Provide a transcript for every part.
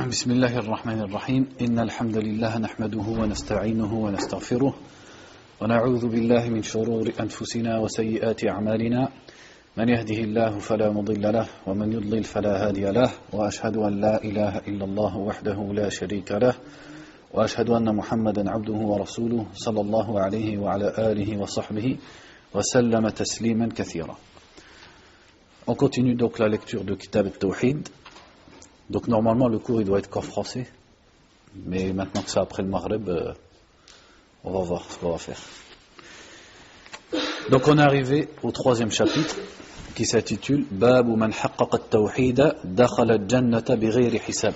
بسم الله الرحمن الرحيم إن الحمد لله نحمده ونستعينه ونستغفره ونعوذ بالله من شرور أنفسنا وسيئات أعمالنا من يهده الله فلا مضل له ومن يضلل فلا هادي له وأشهد أن لا إله إلا الله وحده لا شريك له وأشهد أن محمدا عبده ورسوله صلى الله عليه وعلى آله وصحبه وسلم تسليما كثيرا. On continue donc la lecture de Kitab al-Tawhid. Donc normalement le cours il doit être qu'en français, mais maintenant que c'est après le Maghreb, on va voir ce qu'on va faire. Donc on est arrivé au troisième chapitre qui s'intitule Babu man haqqaqa at-tawhid dakhala al-jannata bighayri hisab.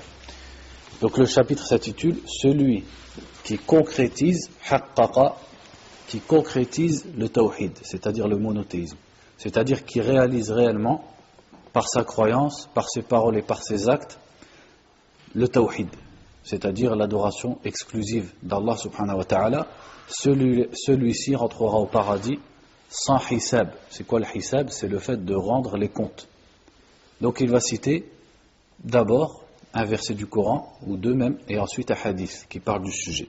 Donc le chapitre s'intitule Celui qui concrétise haqqaqa, qui concrétise le tawhid, c'est-à-dire le monothéisme, c'est-à-dire qui réalise réellement par sa croyance, par ses paroles et par ses actes, le tawhid, c'est-à-dire l'adoration exclusive d'Allah subhanahu wa ta'ala. Celui-ci rentrera au paradis sans hisab. C'est quoi le hisab? C'est le fait de rendre les comptes. Donc il va citer d'abord un verset du Coran, ou deux même, et ensuite un hadith qui parle du sujet.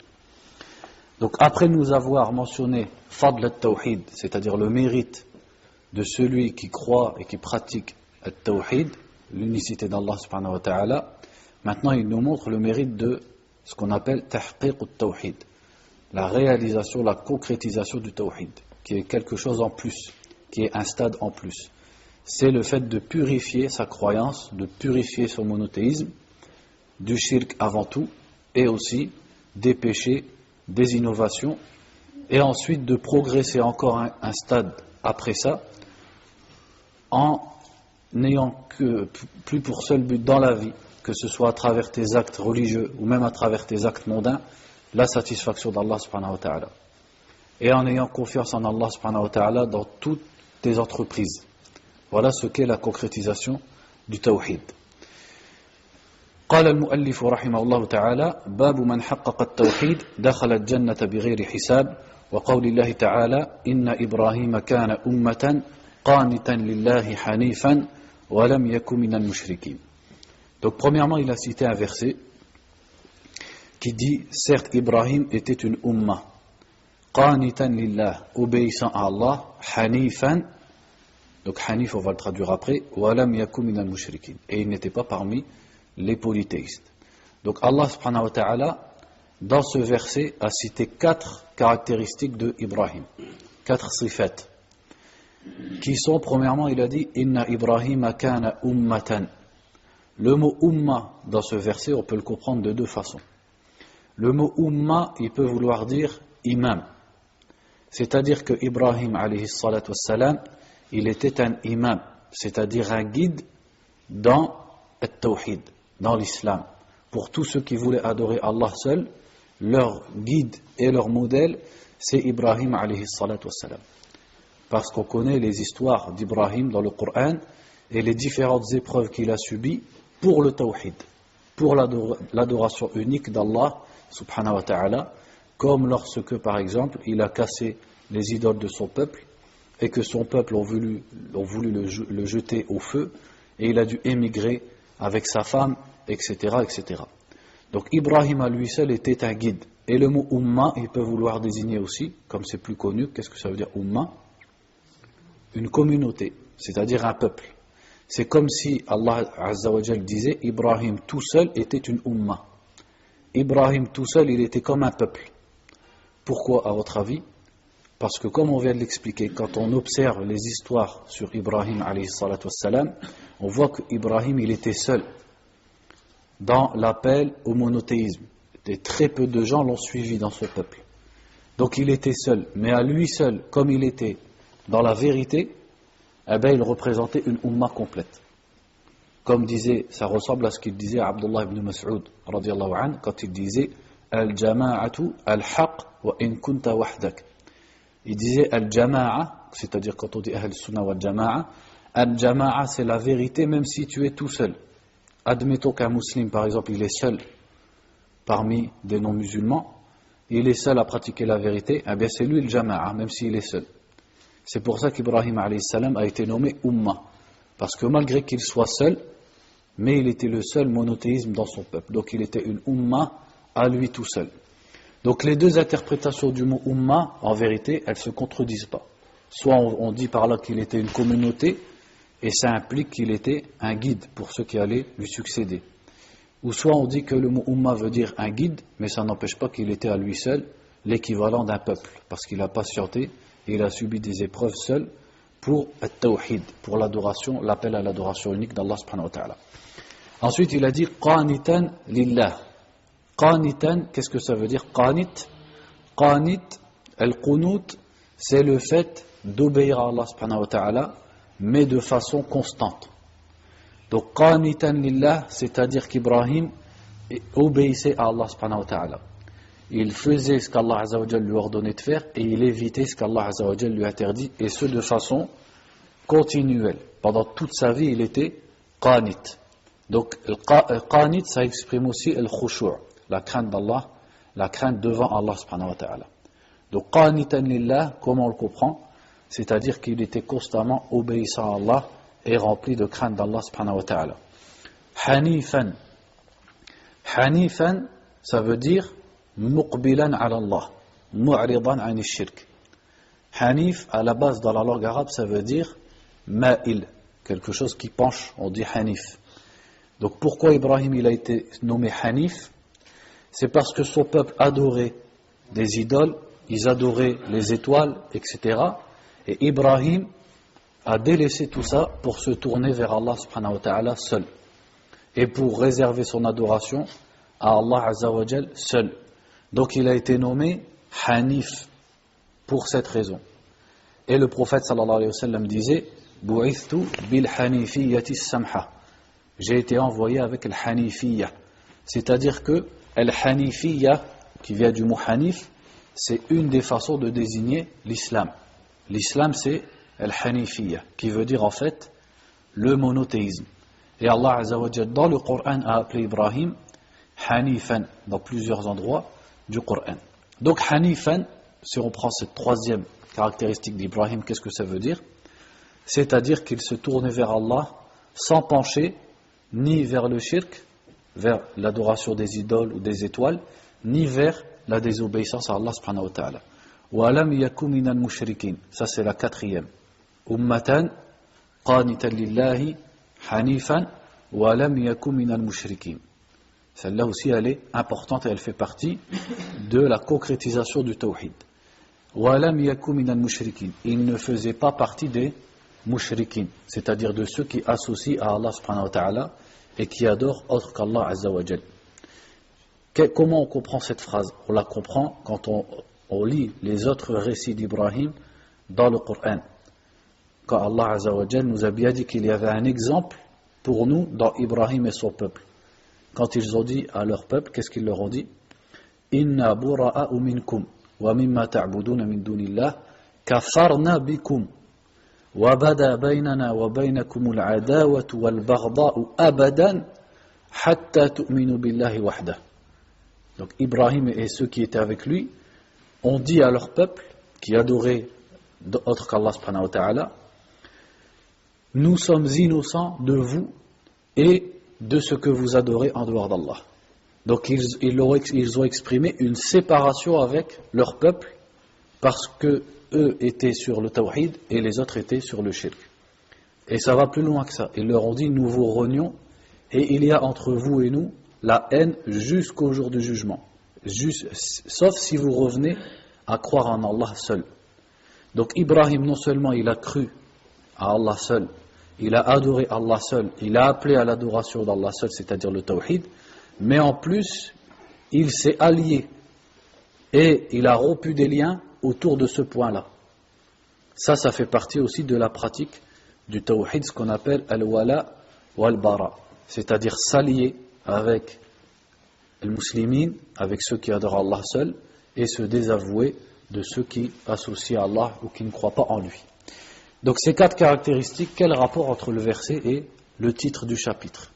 Donc après nous avoir mentionné Fadl al-Tawhid, c'est-à-dire le mérite de celui qui croit et qui pratique al-Tawhid, l'unicité d'Allah subhanahu wa ta'ala, maintenant il nous montre le mérite de ce qu'on appelle Tahqiq al-Tawhid, la réalisation, la concrétisation du Tawhid, qui est quelque chose en plus, qui est un stade en plus. C'est le fait de purifier sa croyance, de purifier son monothéisme, du shirk avant tout, et aussi des péchés, des innovations, et ensuite de progresser encore un stade après ça, en n'ayant que plus pour seul but dans la vie, que ce soit à travers tes actes religieux ou même à travers tes actes mondains, la satisfaction d'Allah subhanahu wa ta'ala. Et en ayant confiance en Allah subhanahu wa ta'ala dans toutes tes entreprises. Voilà ce qu'est la concrétisation du tawhid. قال المؤلف رحمه الله تعالى باب من حقق التوحيد دخل الجنة بغير حساب وقول الله تعالى إن إبراهيم كان أمة قانتا لله حنيفا ولم يكن من المشركين. Donc premièrement il a cité un verset qui dit certes Ibrahim était une umma qanitan lillah, obéissant à Allah, hanifan, donc hanif on va le traduire après, walam yakun min al-mushrikin, et il n'était pas parmi les polythéistes. Donc Allah subhanahu wa ta'ala dans ce verset a cité 4 caractéristiques de Ibrahim, 4 sifat qui sont, premièrement il a dit inna Ibrahima kana ummatan. Le mot umma dans ce verset on peut le comprendre de deux façons. Le mot umma il peut vouloir dire imam, c'est-à-dire que Ibrahim alayhi salatu wassalam il était un imam, c'est-à-dire un guide dans al-tawhid, dans l'islam. Pour tous ceux qui voulaient adorer Allah seul, leur guide et leur modèle c'est Ibrahim alayhi salatu wassalam. Parce qu'on connaît les histoires d'Ibrahim dans le Coran et les différentes épreuves qu'il a subies pour le tawhid, pour l'adoration unique d'Allah subhanahu wa ta'ala, comme lorsque par exemple il a cassé les idoles de son peuple et que son peuple ont voulu le jeter au feu et il a dû émigrer avec sa femme, etc., etc. Donc Ibrahim à lui seul était un guide. Et le mot umma il peut vouloir désigner aussi, comme c'est plus connu, qu'est-ce que ça veut dire umma? Une communauté, c'est-à-dire un peuple. C'est comme si Allah Azza wa Jal disait Ibrahim tout seul était une umma. Ibrahim tout seul il était comme un peuple. Pourquoi à votre avis? Parce que comme on vient de l'expliquer, quand on observe les histoires sur Ibrahim alayhi salatu wassalam, on voit que Ibrahim il était seul dans l'appel au monothéisme. Et très peu de gens l'ont suivi dans ce peuple. Donc il était seul, mais à lui seul, comme il était dans la vérité, eh bien, il représentait une umma complète. Comme disait, ça ressemble à ce qu'il disait à Abdullah ibn Mas'ud radiyallahu anhu, quand il disait Al-jama'atu al-haq wa in kunta wahdak. Il disait Al-jama'a, c'est-à-dire quand on dit Ahl-Sunnah wa al-jama'a, Al-jama'a c'est la vérité même si tu es tout seul. Admettons qu'un musulman par exemple il est seul parmi des non-musulmans, il est seul à pratiquer la vérité, eh bien c'est lui le jama'a, même s'il est seul. C'est pour ça qu'Ibrahim alayhi salam a été nommé Umma, parce que malgré qu'il soit seul, mais il était le seul monothéisme dans son peuple. Donc il était une umma à lui tout seul. Donc les deux interprétations du mot umma, en vérité, elles ne se contredisent pas. Soit on dit par là qu'il était une communauté, et ça implique qu'il était un guide pour ceux qui allaient lui succéder. Ou soit on dit que le mot umma veut dire un guide, mais ça n'empêche pas qu'il était à lui seul l'équivalent d'un peuple, parce qu'il a patienté et il a subi des épreuves seul pour at-tawhid, pour l'adoration, l'appel à l'adoration unique d'Allah subhanahu wa ta'ala. Ensuite il a dit qanitan lillah. Qanitan, qu'est-ce que ça veut dire qanit? Qanit, al-qunut, c'est le fait d'obéir à Allah subhanahu wa ta'ala, mais de façon constante. Donc qanitan lillah, c'est-à-dire qu'Ibrahim obéissait à Allah subhanahu wa ta'ala. Il faisait ce qu'Allah azza wa jalla lui ordonnait de faire et il évitait ce qu'Allah azza wa jalla lui interdit, et ce de façon continuelle. Pendant toute sa vie, il était qanit. Donc qanit, ça exprime aussi le khushu', la crainte d'Allah, la crainte devant Allah subhanahu wa ta'ala. Donc qanitan lillah, comment on le comprend? C'est-à-dire qu'il était constamment obéissant à Allah et rempli de crainte d'Allah subhanahu wa ta'ala. Hanifan. Hanifan, ça veut dire muqbilan ala Allah, mu'ridan ani shirk. Hanif, à la base dans la langue arabe, ça veut dire ma'il, quelque chose qui penche, on dit hanif. Donc pourquoi Ibrahim il a été nommé hanif? C'est parce que son peuple adorait des idoles, ils adoraient les étoiles, etc. Et Ibrahim a délaissé tout ça pour se tourner vers Allah subhanahu wa ta'ala seul, et pour réserver son adoration à Allah azza wa jal seul. Donc il a été nommé Hanif pour cette raison. Et le prophète sallallahu alayhi wa sallam disait Bu'ithtu bil hanifiyyati samha. J'ai été envoyé avec le hanifiyya. C'est-à-dire que el hanifiyya, qui vient du mot hanif, c'est une des façons de désigner l'islam. L'islam c'est el hanifiyya, qui veut dire en fait le monothéisme. Et Allah azza wa jalla dans le Coran a appelé Ibrahim Hanifan dans plusieurs endroits du Coran. Donc Hanifan, si on prend cette troisième caractéristique d'Ibrahim, qu'est-ce que ça veut dire? C'est-à-dire qu'il se tournait vers Allah sans pencher ni vers le shirk, vers l'adoration des idoles ou des étoiles, ni vers la désobéissance à Allah subhanahu wa ta'ala. Wa lam yaku minal mushrikin. Ça c'est la quatrième. Ummatan qanitan lillahi hanifan wa lam yaku minal mushrikin. Celle-là aussi, elle est importante et elle fait partie de la concrétisation du tawhid. وَلَمْ يَكُ مِنَ الْمُشْرِكِينَ. Il ne faisait pas partie des mushrikin, c'est-à-dire de ceux qui associent à Allah subhanahu wa ta'ala et qui adorent autre qu'Allah azza wa jal. Comment on comprend cette phrase? On la comprend quand on lit les autres récits d'Ibrahim dans le Coran. Quand Allah azza wa jal nous a bien dit qu'il y avait un exemple pour nous dans Ibrahim et son peuple. Quand ils ont dit à leur peuple, qu'est-ce qu'ils leur ont dit? Inna bura'a'u minkum wa mimma ta'buduna min dunillah kafarna bikum wa bada baynana wa baynakum al-adawatu wal-baghda'u abadan hatta tu'minu billahi wahdah. Donc Ibrahim et ceux qui étaient avec lui ont dit à leur peuple qui adorait autre qu'Allah subhanahu wa ta'ala, nous sommes innocents de vous et de ce que vous adorez en dehors d'Allah. Donc ils ont exprimé une séparation avec leur peuple parce que eux étaient sur le tawhid et les autres étaient sur le shirk. Et ça va plus loin que ça. Ils leur ont dit nous vous renions et il y a entre vous et nous la haine jusqu'au jour du jugement. Sauf si vous revenez à croire en Allah seul. Donc Ibrahim non seulement il a cru à Allah seul, il a adoré Allah seul, il a appelé à l'adoration d'Allah seul, c'est-à-dire le tawhid, mais en plus, il s'est allié et il a rompu des liens autour de ce point-là. Ça fait partie aussi de la pratique du tawhid, ce qu'on appelle al-wala wal-bara, c'est-à-dire s'allier avec les musulmans, avec ceux qui adorent Allah seul, et se désavouer de ceux qui associent à Allah ou qui ne croient pas en lui. Donc ces quatre caractéristiques, quel rapport entre le verset et le titre du chapitre?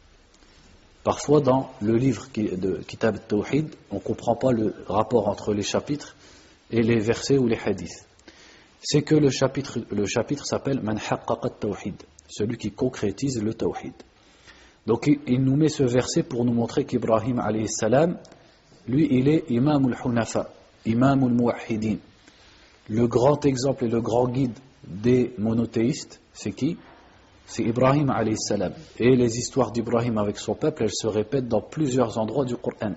Parfois dans le livre de Kitab al-Tawhid, on ne comprend pas le rapport entre les chapitres et les versets ou les hadiths. C'est que le chapitre s'appelle Man haqqaqa at-tawhid, celui qui concrétise le tawhid. Donc il nous met ce verset pour nous montrer qu'Ibrahim alayhi salam, lui il est imam al-hunafa, imam al-muwahhidin. Le grand exemple et le grand guide des monothéistes, c'est qui? C'est Ibrahim alayhi salam. Et les histoires d'Ibrahim avec son peuple, elles se répètent dans plusieurs endroits du Coran.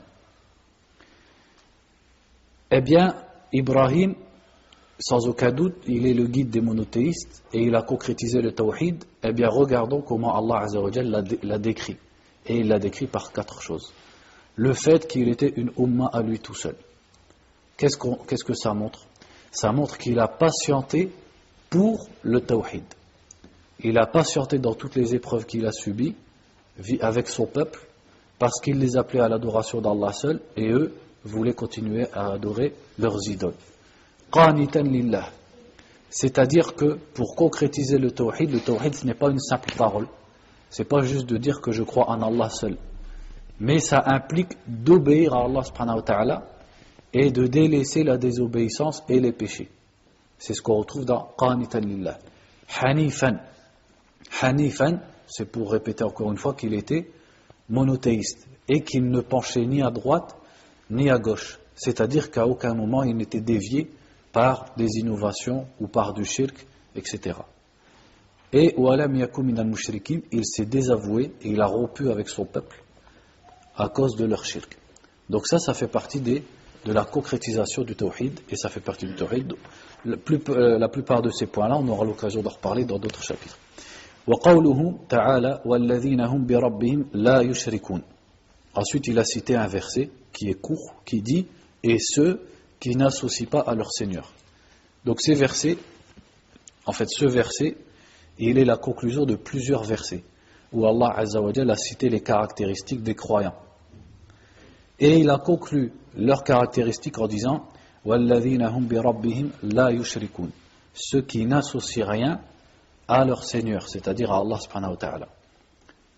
Eh bien, Ibrahim, sans aucun doute, il est le guide des monothéistes et il a concrétisé le tawhid. Eh bien, regardons comment Allah Azza wa Jalla l'a décrit. Et il l'a décrit par 4 choses. Le fait qu'il était une umma à lui tout seul. Qu'est-ce que ça montre? Ça montre qu'il a patienté pour le tawhid. Il a patienté dans toutes les épreuves qu'il a subies avec son peuple parce qu'il les appelait à l'adoration d'Allah seul et eux voulaient continuer à adorer leurs idoles. Qanitan lillah. C'est-à-dire que pour concrétiser le tawhid ce n'est pas une simple parole. C'est pas juste de dire que je crois en Allah seul. Mais ça implique d'obéir à Allah subhanahu wa ta'ala et de délaisser la désobéissance et les péchés. C'est ce qu'on retrouve dans Qanitan lillah. Hanifan. Hanifan, c'est pour répéter encore une fois qu'il était monothéiste et qu'il ne penchait ni à droite ni à gauche. C'est-à-dire qu'à aucun moment il n'était dévié par des innovations ou par du shirk, etc. Et walam yakum minal mushrikin, il s'est désavoué et il a rompu avec son peuple à cause de leur shirk. Donc ça fait partie de la concrétisation du tawhid et ça fait partie du tawhid. La plupart de ces points-là, on aura l'occasion d'en reparler dans d'autres chapitres. وقوله تعالى والذين هم بربهم لا يشركون. Ensuite, il a cité un verset qui est court, qui dit et ceux qui n'associent pas à leur Seigneur. Donc ce verset, il est la conclusion de plusieurs versets où Allah Azza wa Jalla a cité les caractéristiques des croyants. Et il a conclu leurs caractéristiques en disant وَالَّذِينَ هُمْ بِرَبِّهِمْ لَا يُشْرِكُونَ. Ceux qui n'associent rien à leur Seigneur, c'est-à-dire à Allah subhanahu wa ta'ala.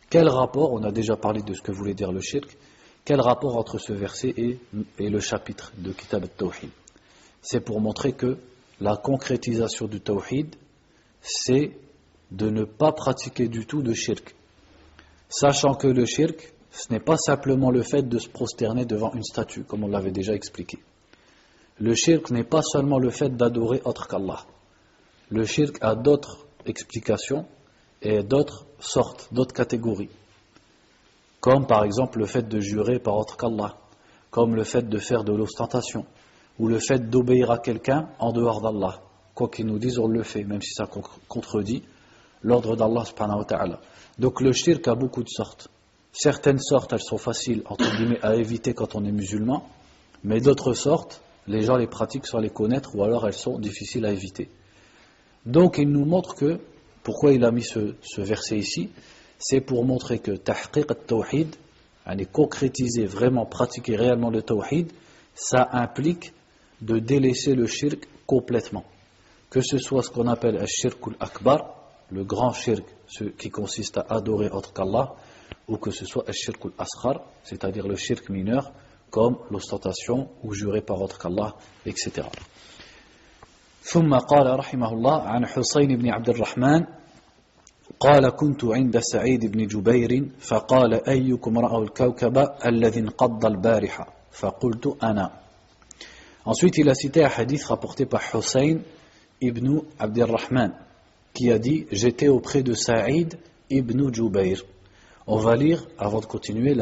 Quel rapport, on a déjà parlé de ce que voulait dire le shirk, quel rapport entre ce verset et le chapitre de Kitab al-Tawhid? C'est pour montrer que la concrétisation du Tawhid, c'est de ne pas pratiquer du tout de shirk. Sachant que le shirk, ce n'est pas simplement le fait de se prosterner devant une statue, comme on l'avait déjà expliqué. Le shirk n'est pas seulement le fait d'adorer autre qu'Allah. Le shirk a d'autres explications et d'autres sortes, d'autres catégories. Comme par exemple le fait de jurer par autre qu'Allah, comme le fait de faire de l'ostentation, ou le fait d'obéir à quelqu'un en dehors d'Allah. Quoi qu'ils nous disent, on le fait, même si ça contredit l'ordre d'Allah subhanahu wa ta'ala. Donc le shirk a beaucoup de sortes. Certaines sortes, elles sont faciles, entre guillemets, à éviter quand on est musulman, mais d'autres sortes, les gens les pratiquent sans les connaître, ou alors elles sont difficiles à éviter. Donc il nous montre que, pourquoi il a mis ce verset ici, c'est pour montrer que tahqiq al-tawhid, concrétiser, vraiment pratiquer réellement le tawhid, ça implique de délaisser le shirk complètement. Que ce soit ce qu'on appelle al-shirk al-akbar, le grand shirk, ce qui consiste à adorer autre qu'Allah, ou que ce soit al-shirk al-asghar, c'est-à-dire le shirk mineur, comme l'ostentation ou jurer par autre qu'Allah, etc. ثم قال رحمه الله عن حسين بن عبد الرحمن قال كنت عند سعيد بن جبير فقال أيكم رأى الكوكب الذي انقض البارحة فقلت أنا. Ensuite il a cité un hadith rapporté par Hussein ibn Abd al-Rahman qui a dit j'étais auprès de Saïd ibn Jubayr. On va lire avant de continuer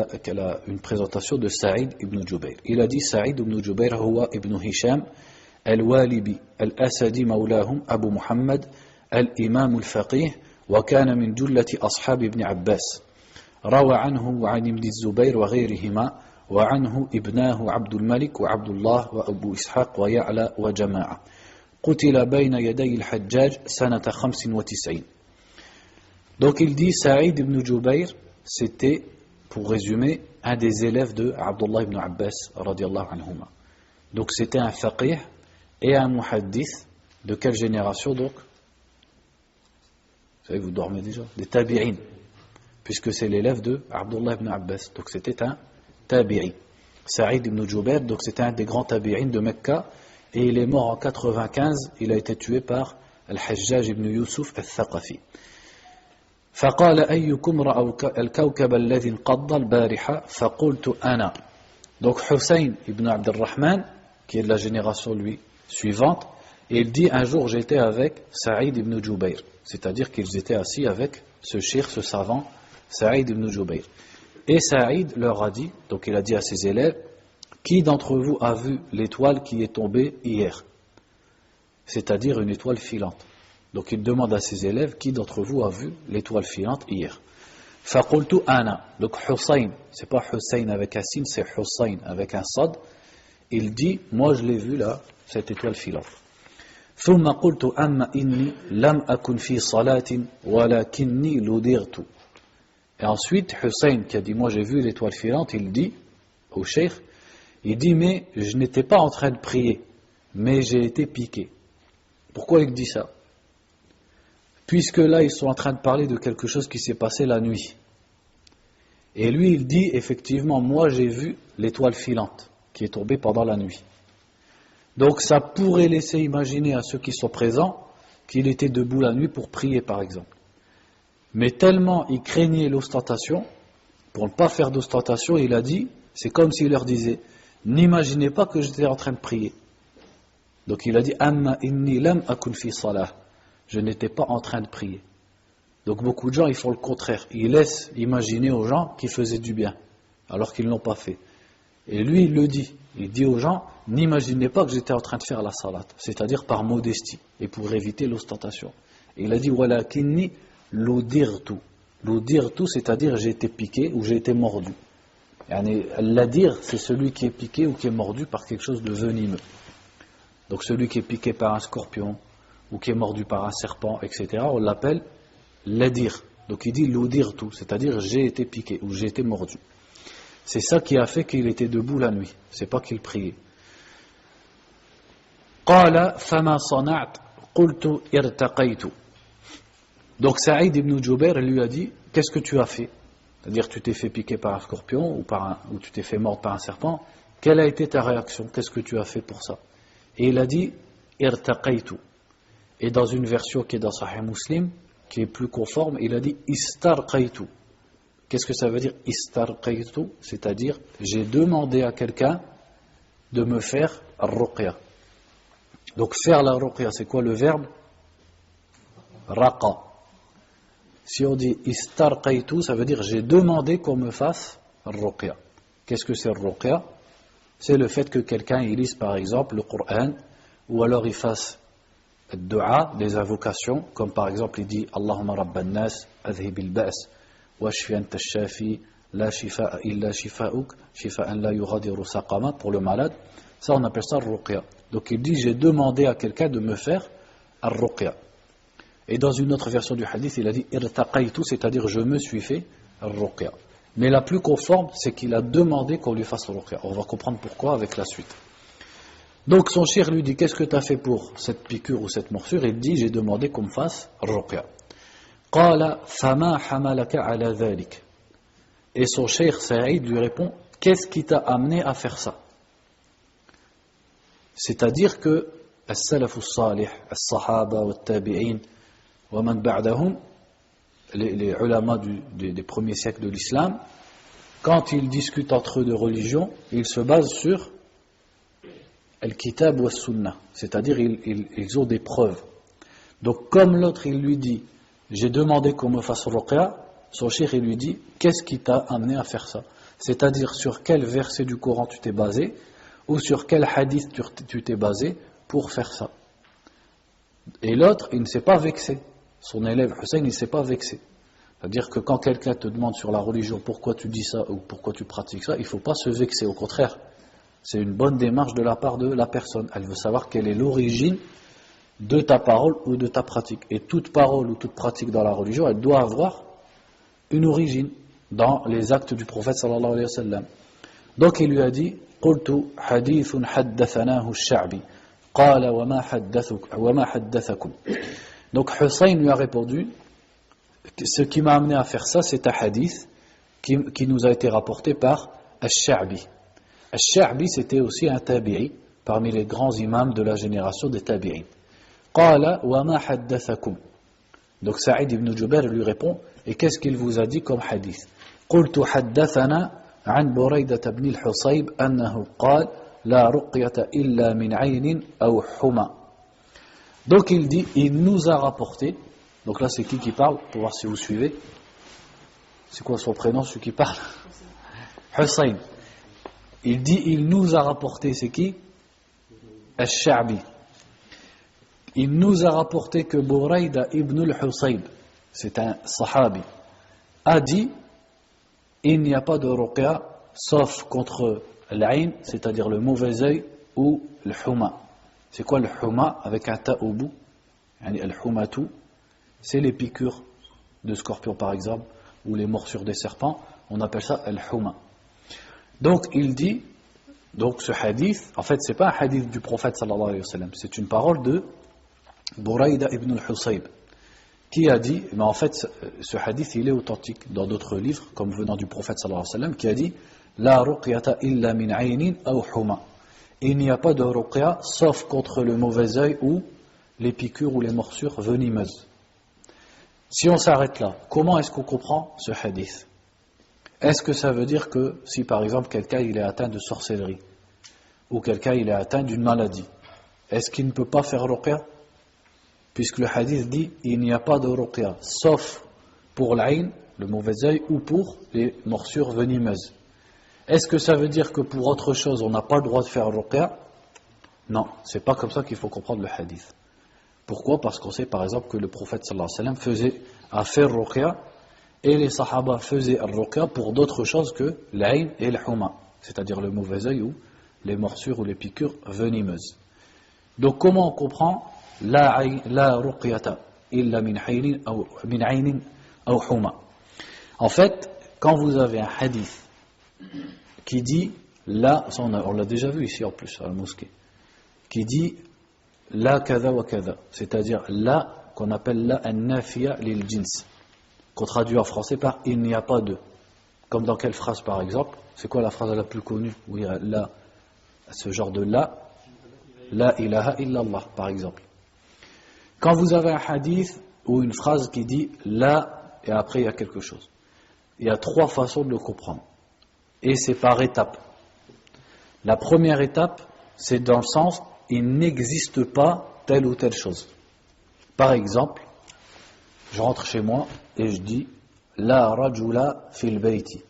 une présentation de Saïd ibn Jubayr. Il a dit Saïd ibn Jubayr huwa ibn Hisham الوالبي الأسدي مولاهم أبو محمد الإمام الفقيه وكان من جلة أصحاب ابن عباس روى عنه وعن ابن الزبير وغيرهما وعنه ابناه عبد الملك وعبد الله وأبو إسحاق ويعلى وجماعة قتل بين يدي الحجاج سنة 95. Donc il dit Saïd ibn Jubayr, c'était, pour résumer, un des élèves de Abdullah ibn Abbas radiyallahu anhuma. Donc c'était un faqih et un muhaddith de quelle génération donc? Vous savez, vous dormez déjà? Des tabi'in, puisque c'est l'élève de Abdullah ibn Abbas, donc c'était un tabi'i. Saïd ibn Jubayr, donc c'était un des grands tabi'in de Mecca, et il est mort en 95, il a été tué par Al-Hajjaj ibn Yusuf al-Thaqafi. فقال أيكم رأى الكوكب الذي انقض البارحة فقلت أنا. Donc Hussein ibn Abd al-Rahman, qui est de la génération lui suivante, il dit un jour j'étais avec Saïd ibn Jubayr, c'est-à-dire qu'ils étaient assis avec ce cheikh, ce savant Saïd ibn Jubayr. Et Saïd leur a dit, donc il a dit à ses élèves, qui d'entre vous a vu l'étoile qui est tombée hier, c'est-à-dire une étoile filante. Donc il demande à ses élèves, qui d'entre vous a vu l'étoile filante hier. Faqultu ana. Donc Hussein, c'est pas Hussein avec un sin, c'est Hussein avec un sad. Il dit, moi je l'ai vu là, cette étoile filante. ثم قلت أما إني لم أكن في صلاة ولكني لدغت. Et ensuite Hussein qui a dit, moi j'ai vu l'étoile filante, il dit au cheikh, il dit, mais je n'étais pas en train de prier, mais j'ai été piqué. Pourquoi il dit ça? Puisque là, ils sont en train de parler de quelque chose qui s'est passé la nuit. Et lui, il dit, effectivement, moi j'ai vu l'étoile filante qui est tombée pendant la nuit. Donc ça pourrait laisser imaginer à ceux qui sont présents qu'il était debout la nuit pour prier, par exemple. Mais tellement il craignait l'ostentation, pour ne pas faire d'ostentation, il a dit, c'est comme s'il leur disait, n'imaginez pas que j'étais en train de prier. Donc il a dit, amma inni lam akun fi salah. Je n'étais pas en train de prier. Donc beaucoup de gens, ils font le contraire. Ils laissent imaginer aux gens qu'ils faisaient du bien, alors qu'ils ne l'ont pas fait. Et lui, il le dit. Il dit aux gens, n'imaginez pas que j'étais en train de faire la salat. C'est-à-dire par modestie, et pour éviter l'ostentation. Et il a dit, walakinni ludirtu. Ludirtu, c'est-à-dire j'ai été piqué ou j'ai été mordu. L'adir, c'est celui qui est piqué ou qui est mordu par quelque chose de venimeux. Donc celui qui est piqué par un scorpion, ou qui est mordu par un serpent, etc., on l'appelle l'adir. Donc il dit l'udirtu, c'est-à-dire j'ai été piqué ou j'ai été mordu. C'est ça qui a fait qu'il était debout la nuit, c'est pas qu'il priait. Qala fama sana'at qultu irtaqaytu. Donc Saïd ibn Jubayr lui a dit, qu'est-ce que tu as fait? C'est-à-dire tu t'es fait piquer par un scorpion ou tu t'es fait mordre par un serpent. Quelle a été ta réaction? Qu'est-ce que tu as fait pour ça? Et il a dit irtaqaytu. Et dans une version qui est dans Sahih Muslim, qui est plus conforme, il a dit istarqaytu. Qu'est-ce que ça veut dire istarqaytu? C'est-à-dire, j'ai demandé à quelqu'un de me faire ar-ruqya. Donc faire la ruqya, c'est quoi le verbe? Raqa. Si on dit istarqaytu, ça veut dire j'ai demandé qu'on me fasse ar-ruqya. Qu'est-ce que c'est ar-ruqya? C'est le fait que quelqu'un il lise par exemple le Coran, ou alors il fasse dua, des invocations, comme par exemple il dit Allahumma rabban nas, adhib al-ba's, washfi anta shafi, la shifa'a illa shifa'uk, shifa'an la yughadiru saqama, pour le malade. Ça on appelle ça ar-ruqya. Donc il dit j'ai demandé à quelqu'un de me faire ar-ruqya. Et dans une autre version du hadith il a dit irtaqaytu, c'est-à-dire je me suis fait ar-ruqya. Mais la plus conforme c'est qu'il a demandé qu'on lui fasse ar-ruqya. On va comprendre pourquoi avec la suite. Donc son cheikh lui dit, qu'est-ce que tu as fait pour cette piqûre ou cette morsure? Il dit, j'ai demandé qu'on me fasse ruqya. Qala fama hamalaka ala dhalik. Et son cheikh Saïd lui répond, qu'est-ce qui t'a amené à faire ça? C'est-à-dire que as-salaf as-salih, as-sahaba, wat-tabi'in, wa man ba'dahum, les ulama des premiers siècles de l'islam, quand ils discutent entre eux de religion, ils se basent sur al-kitab wa sunnah, c'est-à-dire ils ont des preuves. Donc comme l'autre il lui dit j'ai demandé qu'on me fasse ruqya, son cheikh il lui dit qu'est-ce qui t'a amené à faire ça, c'est-à-dire sur quel verset du Coran tu t'es basé ou sur quel hadith tu t'es basé pour faire ça. Et l'autre il ne s'est pas vexé, son élève Hussein il ne s'est pas vexé. C'est-à-dire que quand quelqu'un te demande sur la religion pourquoi tu dis ça ou pourquoi tu pratiques ça, il ne faut pas se vexer, au contraire. C'est une bonne démarche de la part de la personne. Elle veut savoir quelle est l'origine de ta parole ou de ta pratique. Et toute parole ou toute pratique dans la religion, elle doit avoir une origine dans les actes du prophète sallallahu alayhi wa sallam. Donc il lui a dit قلت حديث حدثناه الشعبي قال وما حدثكم. Donc Hussein lui a répondu ce qui m'a amené à faire ça, c'est un hadith qui nous a été rapporté par Al-Sha'bi. Al-Sha'bi, c'était aussi un tabi'i, parmi les grands imams de la génération des tabi'in. Qala wa ma haddathakum. Donc Saïd ibn Jubayr lui répond, Et qu'est-ce qu'il vous a dit comme hadith? قلت حدثنا عن بريدة بن الحصيب أنه قال لا رقية إلا من عين أو حمى. Donc il dit, il nous a rapporté. Donc là c'est qui parle? Pour voir si vous suivez. C'est quoi son prénom, celui qui parle? Hussein. Il dit, il nous a rapporté, c'est qui? Al-Sha'bi. Il nous a rapporté que Burayda ibn al-Husayb, c'est un sahabi, a dit, il n'y a pas de ruqya sauf contre l'ayn, c'est-à-dire le mauvais œil, ou le huma. C'est quoi le huma avec un ta au bout? Al-humatu, c'est les piqûres de scorpions par exemple, ou les morsures des serpents, on appelle ça al-huma. Donc il dit, donc ce hadith, en fait c'est pas un hadith du prophète sallallahu alayhi wa sallam, c'est une parole de Burayda ibn al-Husayb, qui a dit, mais en fait ce hadith il est authentique dans d'autres livres, comme venant du prophète sallallahu alayhi wa sallam, qui a dit La ruqyata illa min aynin aw huma. Il n'y a pas de ruqya sauf contre le mauvais œil ou les piqûres ou les morsures venimeuses. Si on s'arrête là, comment est-ce qu'on comprend ce hadith? Est-ce que ça veut dire que si par exemple quelqu'un il est atteint de sorcellerie ou quelqu'un il est atteint d'une maladie, est-ce qu'il ne peut pas faire ruqya? Puisque le hadith dit il n'y a pas de ruqya sauf pour l'ayn, le mauvais œil, ou pour les morsures venimeuses. Est-ce que ça veut dire que pour autre chose on n'a pas le droit de faire ruqya? Non, c'est pas comme ça qu'il faut comprendre le hadith. Pourquoi? Parce qu'on sait par exemple que le prophète sallallahu alayhi wa sallam a fait ruqya et les sahaba faisaient ruqya pour d'autres choses que l'ayn et le huma, c'est-à-dire le mauvais œil ou les morsures ou les piqûres venimeuses. Donc comment on comprend la ruqyata illa min aynin aw huma? En fait, quand vous avez un hadith qui dit là, on l'a déjà vu ici en plus à la mosquée, qui dit la kada wa kada, c'est-à-dire la qu'on appelle la an-nafiya lil jins, qu'on traduit en français par il n'y a pas de. Comme dans quelle phrase par exemple? C'est quoi la phrase la plus connue? Oui, là, ce genre de la ilaha illallah par exemple. Quand vous avez un hadith ou une phrase qui dit la et après il y a quelque chose, il y a trois façons de le comprendre. Et c'est par étapes. La première étape, c'est dans le sens il n'existe pas telle ou telle chose. Par exemple, je rentre chez moi et je dis La rajula fil bayti.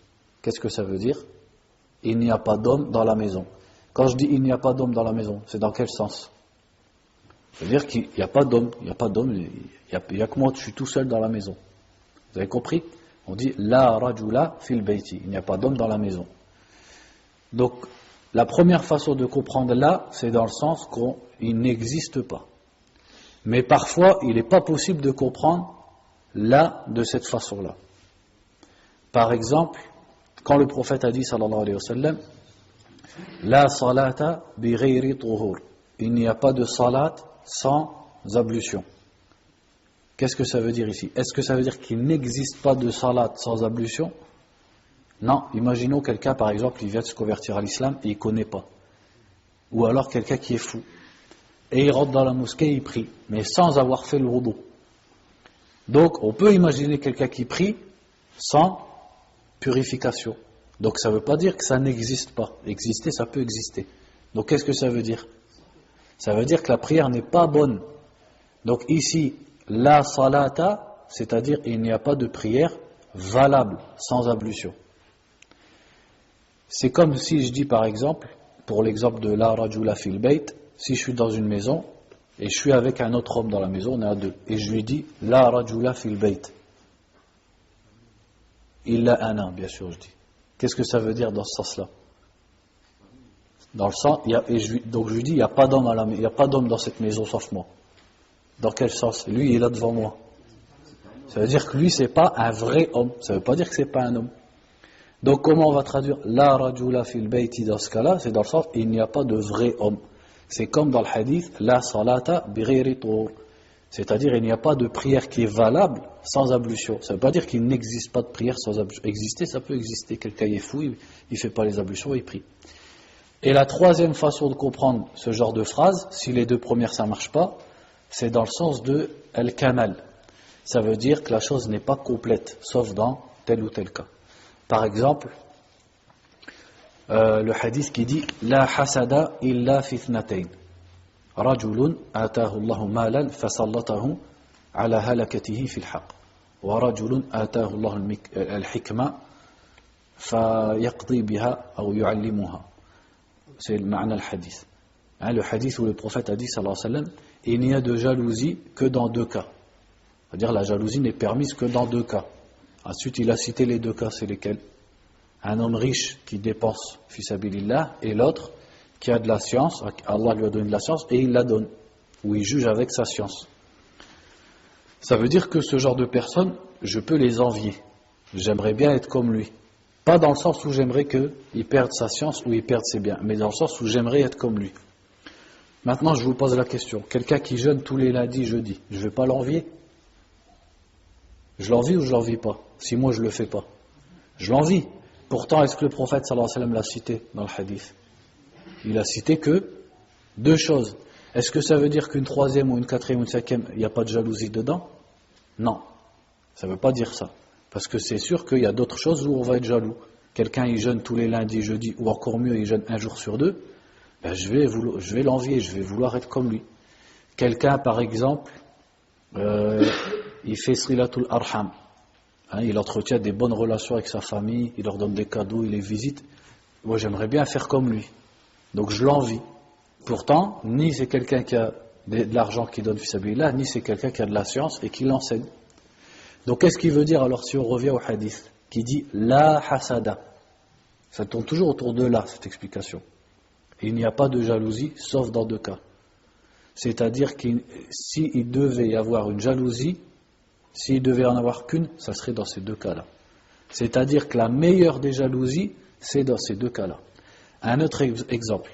Qu'est-ce que ça veut dire? Il n'y a pas d'homme dans la maison. Quand je dis il n'y a pas d'homme dans la maison, c'est dans quel sens? Ça veut dire qu'il n'y a pas d'homme. Il n'y a pas d'homme, il n'y a que moi, je suis tout seul dans la maison. Vous avez compris? On dit La rajula fil bayti. Il n'y a pas d'homme dans la maison. Donc, la première façon de comprendre là, c'est dans le sens qu'il n'existe pas. Mais parfois, il n'est pas possible de comprendre là de cette façon-là. Par exemple, quand le prophète a dit, sallallahu alayhi wa sallam, La salata bi ghayri tuhur. Il n'y a pas de salat sans ablution. Qu'est-ce que ça veut dire ici? Est-ce que ça veut dire qu'il n'existe pas de salat sans ablution? Non, imaginons quelqu'un par exemple, il vient de se convertir à l'islam et il ne connaît pas. Ou alors quelqu'un qui est fou. Et il rentre dans la mosquée et il prie, mais sans avoir fait le wudu. Donc on peut imaginer quelqu'un qui prie sans purification. Donc ça ne veut pas dire que ça n'existe pas. Exister, ça peut exister. Donc qu'est-ce que ça veut dire? Ça veut dire que la prière n'est pas bonne. Donc ici, la salata, c'est-à-dire il n'y a pas de prière valable sans ablution. C'est comme si je dis par exemple, pour l'exemple de la rajula fil bayt, si je suis dans une maison et je suis avec un autre homme dans la maison, on est à deux, et je lui dis la rajula fil bayt. Illa ana, bien sûr, je dis. Qu'est-ce que ça veut dire dans ce sens-là? Dans le sens, donc je lui dis il n'y a pas d'homme il n'y a pas d'homme dans cette maison sauf moi. Dans quel sens? Lui il est là devant moi. Ça veut dire que lui c'est pas un vrai homme. Ça veut pas dire que c'est pas un homme. Donc comment on va traduire la rajula fil bayti dans ce cas-là? C'est dans le sens il n'y a pas de vrai homme. C'est comme dans le hadith la salata bi ghayri tuhur. C'est-à-dire il n'y a pas de prière qui est valable sans ablution. Ça ne veut pas dire qu'il n'existe pas de prière sans ablution. Exister, ça peut exister. Quelqu'un est fou, il ne fait pas les ablutions, il prie. Et la troisième façon de comprendre ce genre de phrase, si les deux premières ça ne marche pas, c'est dans le sens de al-kamal. ça veut dire que la chose n'est pas complète, sauf dans tel ou tel cas. Par exemple, le hadith qui dit La hasada illa fi ithnatayn. Rajulun atahu Allahu malan fasallatahu ala halakatihi fil haqq. Wa rajulun atahu Allahu al-hikma fayaqdi biha ou yu'allimuha. C'est le ma'na al-hadith. Le hadith où le prophète a dit sallallahu alayhi wa sallam, il n'y a de jalousie que dans deux cas. C'est-à-dire la jalousie n'est permise que dans deux cas. Ensuite, il a cité les deux cas, c'est lesquels? Un homme riche qui dépense fi sabilillah et l'autre qui a de la science, Allah lui a donné de la science et il la donne, ou il juge avec sa science. Ça veut dire que ce genre de personnes, je peux les envier. J'aimerais bien être comme lui. Pas dans le sens où j'aimerais qu'il perde sa science ou il perde ses biens, mais dans le sens où j'aimerais être comme lui. Maintenant, je vous pose la question. Quelqu'un qui jeûne tous les lundis, jeudi, je ne vais pas l'envier? Je l'envie ou je ne l'envie pas? Si moi je ne le fais pas, je l'envie. Pourtant, est-ce que le prophète sallallahu alayhi wa sallam l'a cité dans le hadith? Il a cité que deux choses. Est-ce que ça veut dire qu'une troisième ou une quatrième ou une cinquième, il n'y a pas de jalousie dedans? Non, ça ne veut pas dire ça. Parce que c'est sûr qu'il y a d'autres choses où on va être jaloux. Quelqu'un il jeûne tous les lundis, jeudis, ou encore mieux, il jeûne un jour sur deux, ben je vais l'envier, je vais vouloir être comme lui. Quelqu'un, par exemple, il fait Srilatul Arham. Il entretient des bonnes relations avec sa famille, il leur donne des cadeaux, il les visite. Moi, j'aimerais bien faire comme lui. Donc, je l'envie. Pourtant, ni c'est quelqu'un qui a de l'argent qui donne fisabilillah, ni c'est quelqu'un qui a de la science et qui l'enseigne. Donc, qu'est-ce qu'il veut dire alors si on revient au hadith qui dit la hasada? Ça tourne toujours autour de là, cette explication. Il n'y a pas de jalousie, sauf dans deux cas. C'est-à-dire que s'il devait y avoir une jalousie, s'il devait en avoir qu'une, ça serait dans ces deux cas-là. C'est-à-dire que la meilleure des jalousies, c'est dans ces deux cas-là. Un autre exemple,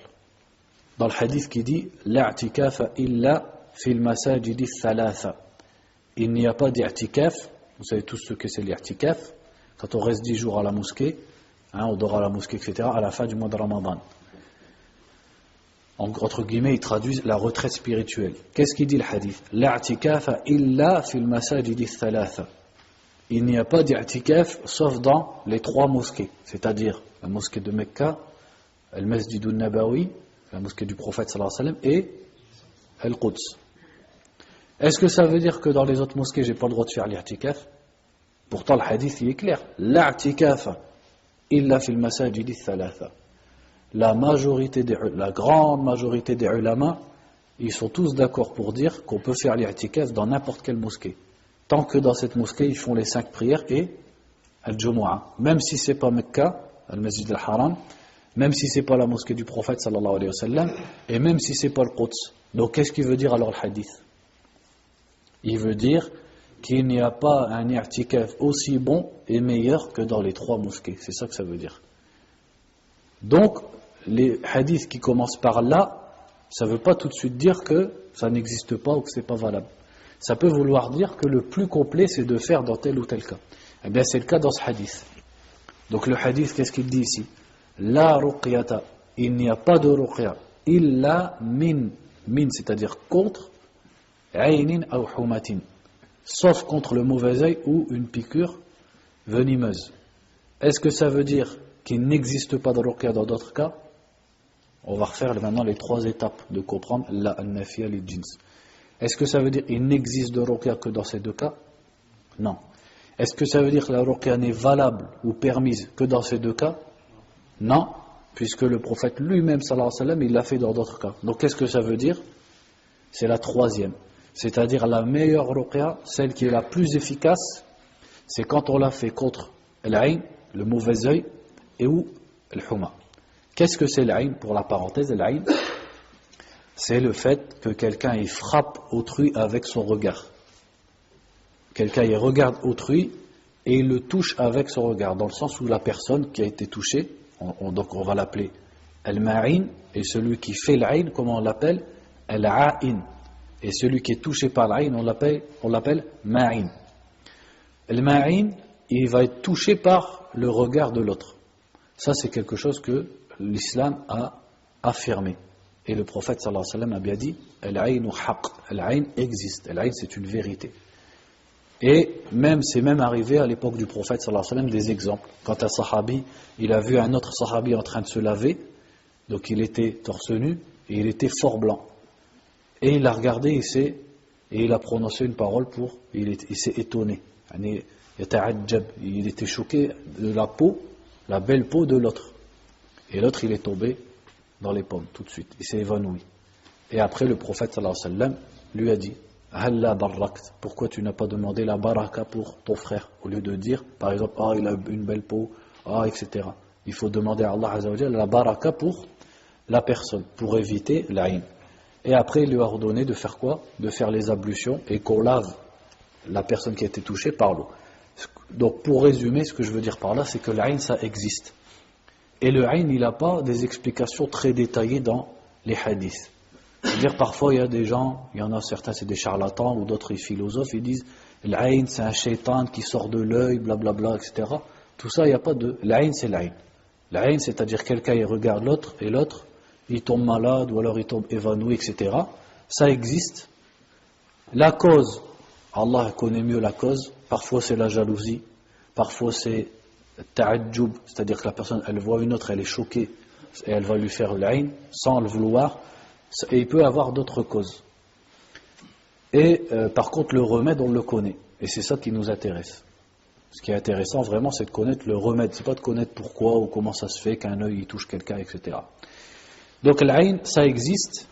dans le hadith qui dit « La'atikafa illa fil masajidi thalatha » Il n'y a pas d'i'tikaf, vous savez tous ce que c'est l'i'tikaf, quand on reste 10 jours à la mosquée, on dort à la mosquée, etc., à la fin du mois de Ramadan. Entre guillemets, ils traduisent la retraite spirituelle. Qu'est-ce qu'il dit le hadith? La'atikafa illa fil masajidi thalatha. Il n'y a pas d'i'tikaf sauf dans les trois mosquées, c'est-à-dire la mosquée de Mecca, le Masjid al-Nabawi, la mosquée du prophète sallallahu alayhi wa sallam, et Al-Quds. Est-ce que ça veut dire que dans les autres mosquées, j'ai pas le droit de faire l'i'tikaf? Pourtant, le hadith il est clair. La'atikafa illa fil masajidi thalatha. La grande majorité des ulama, ils sont tous d'accord pour dire qu'on peut faire l'i'tikaf dans n'importe quelle mosquée. Tant que dans cette mosquée, ils font les 5 prières et Al-Jumu'ah. Même si c'est pas Mecca, Al-Masjid al-Haram, même si c'est pas la mosquée du prophète sallallahu alayhi wa sallam, et même si c'est pas le Quds. Donc qu'est-ce qu'il veut dire alors le hadith? Il veut dire qu'il n'y a pas un i'tikaf aussi bon et meilleur que dans les 3 mosquées. C'est ça que ça veut dire. Donc, les hadiths qui commencent par là, ça ne veut pas tout de suite dire que ça n'existe pas ou que ce n'est pas valable. Ça peut vouloir dire que le plus complet, c'est de faire dans tel ou tel cas. Eh bien, c'est le cas dans ce hadith. Donc, le hadith, qu'est-ce qu'il dit ici? La ruqyata, il n'y a pas de ruqya, illa min, c'est-à-dire contre, aynin ou humatin, sauf contre le mauvais œil ou une piqûre venimeuse. Est-ce que ça veut dire qu'il n'existe pas de ruqya dans d'autres cas? On va refaire maintenant les 3 étapes de comprendre la an-nafiya lil-jins. Est-ce que ça veut dire qu'il n'existe de ruqya que dans ces 2 cas? Non. Est-ce que ça veut dire que la ruqya n'est valable ou permise que dans ces 2 cas? Non, puisque le prophète lui-même sallallahu alayhi wa sallam, il l'a fait dans d'autres cas. Donc qu'est-ce que ça veut dire? C'est la 3e. C'est-à-dire la meilleure ruqya, celle qui est la plus efficace, c'est quand on l'a fait contre l'ayn, le mauvais œil, et ou al-huma. Qu'est-ce que c'est l'ayn? Pour la parenthèse, l'ayn, c'est le fait que quelqu'un il frappe autrui avec son regard. Quelqu'un il regarde autrui et il le touche avec son regard, dans le sens où la personne qui a été touchée, donc on va l'appeler al-ma'in, et celui qui fait l'ayn, comment on l'appelle? Al-a'in. Et celui qui est touché par l'ayn, on l'appelle ma'in. Al-ma'in, il va être touché par le regard de l'autre. Ça, c'est quelque chose que l'islam a affirmé. Et le prophète sallallahu alayhi wa sallam a bien dit Al-aynu haqq. Al-ayn existe. Al-ayn, c'est une vérité. Et même, c'est même arrivé à l'époque du prophète sallallahu alayhi wa sallam des exemples. Quand un sahabi, il a vu un autre sahabi en train de se laver, donc il était torse nu et il était fort blanc. Et il l'a regardé et il a prononcé une parole il s'est étonné. Il était choqué de la peau, la belle peau de l'autre. Et l'autre, il est tombé dans les pommes tout de suite. Il s'est évanoui. Et après, le prophète sallallahu alayhi wa sallam lui a dit Halla barrakt, pourquoi tu n'as pas demandé la baraka pour ton frère, au lieu de dire, par exemple, il a une belle peau, etc. Il faut demander à Allah Azza wa Jalla la baraka pour la personne, pour éviter l'aïn. Et après, il lui a ordonné de faire quoi? De faire les ablutions et qu'on lave la personne qui a été touchée par l'eau. Donc, pour résumer, ce que je veux dire par là, c'est que l'aïn, ça existe. Et le aïn, il n'a pas des explications très détaillées dans les hadiths. C'est-à-dire, parfois, il y a des gens, il y en a certains, c'est des charlatans, ou d'autres, ils philosophes, ils disent l'aïn, c'est un shaitan qui sort de l'œil, blablabla, etc. Tout ça, il n'y a pas de. L'aïn, c'est l'aïn. L'aïn, c'est-à-dire quelqu'un, il regarde l'autre, et l'autre, il tombe malade, ou alors il tombe évanoui, etc. Ça existe. La cause, Allah connaît mieux la cause. Parfois, c'est la jalousie. Parfois, c'est ta'adjub, c'est-à-dire que la personne, elle voit une autre, elle est choquée, et elle va lui faire l'aïn, sans le vouloir. Et il peut avoir d'autres causes. Et par contre, le remède, on le connaît. Et c'est ça qui nous intéresse. Ce qui est intéressant, vraiment, c'est de connaître le remède. C'est pas de connaître pourquoi ou comment ça se fait qu'un œil il touche quelqu'un, etc. Donc, l'aïn, ça existe.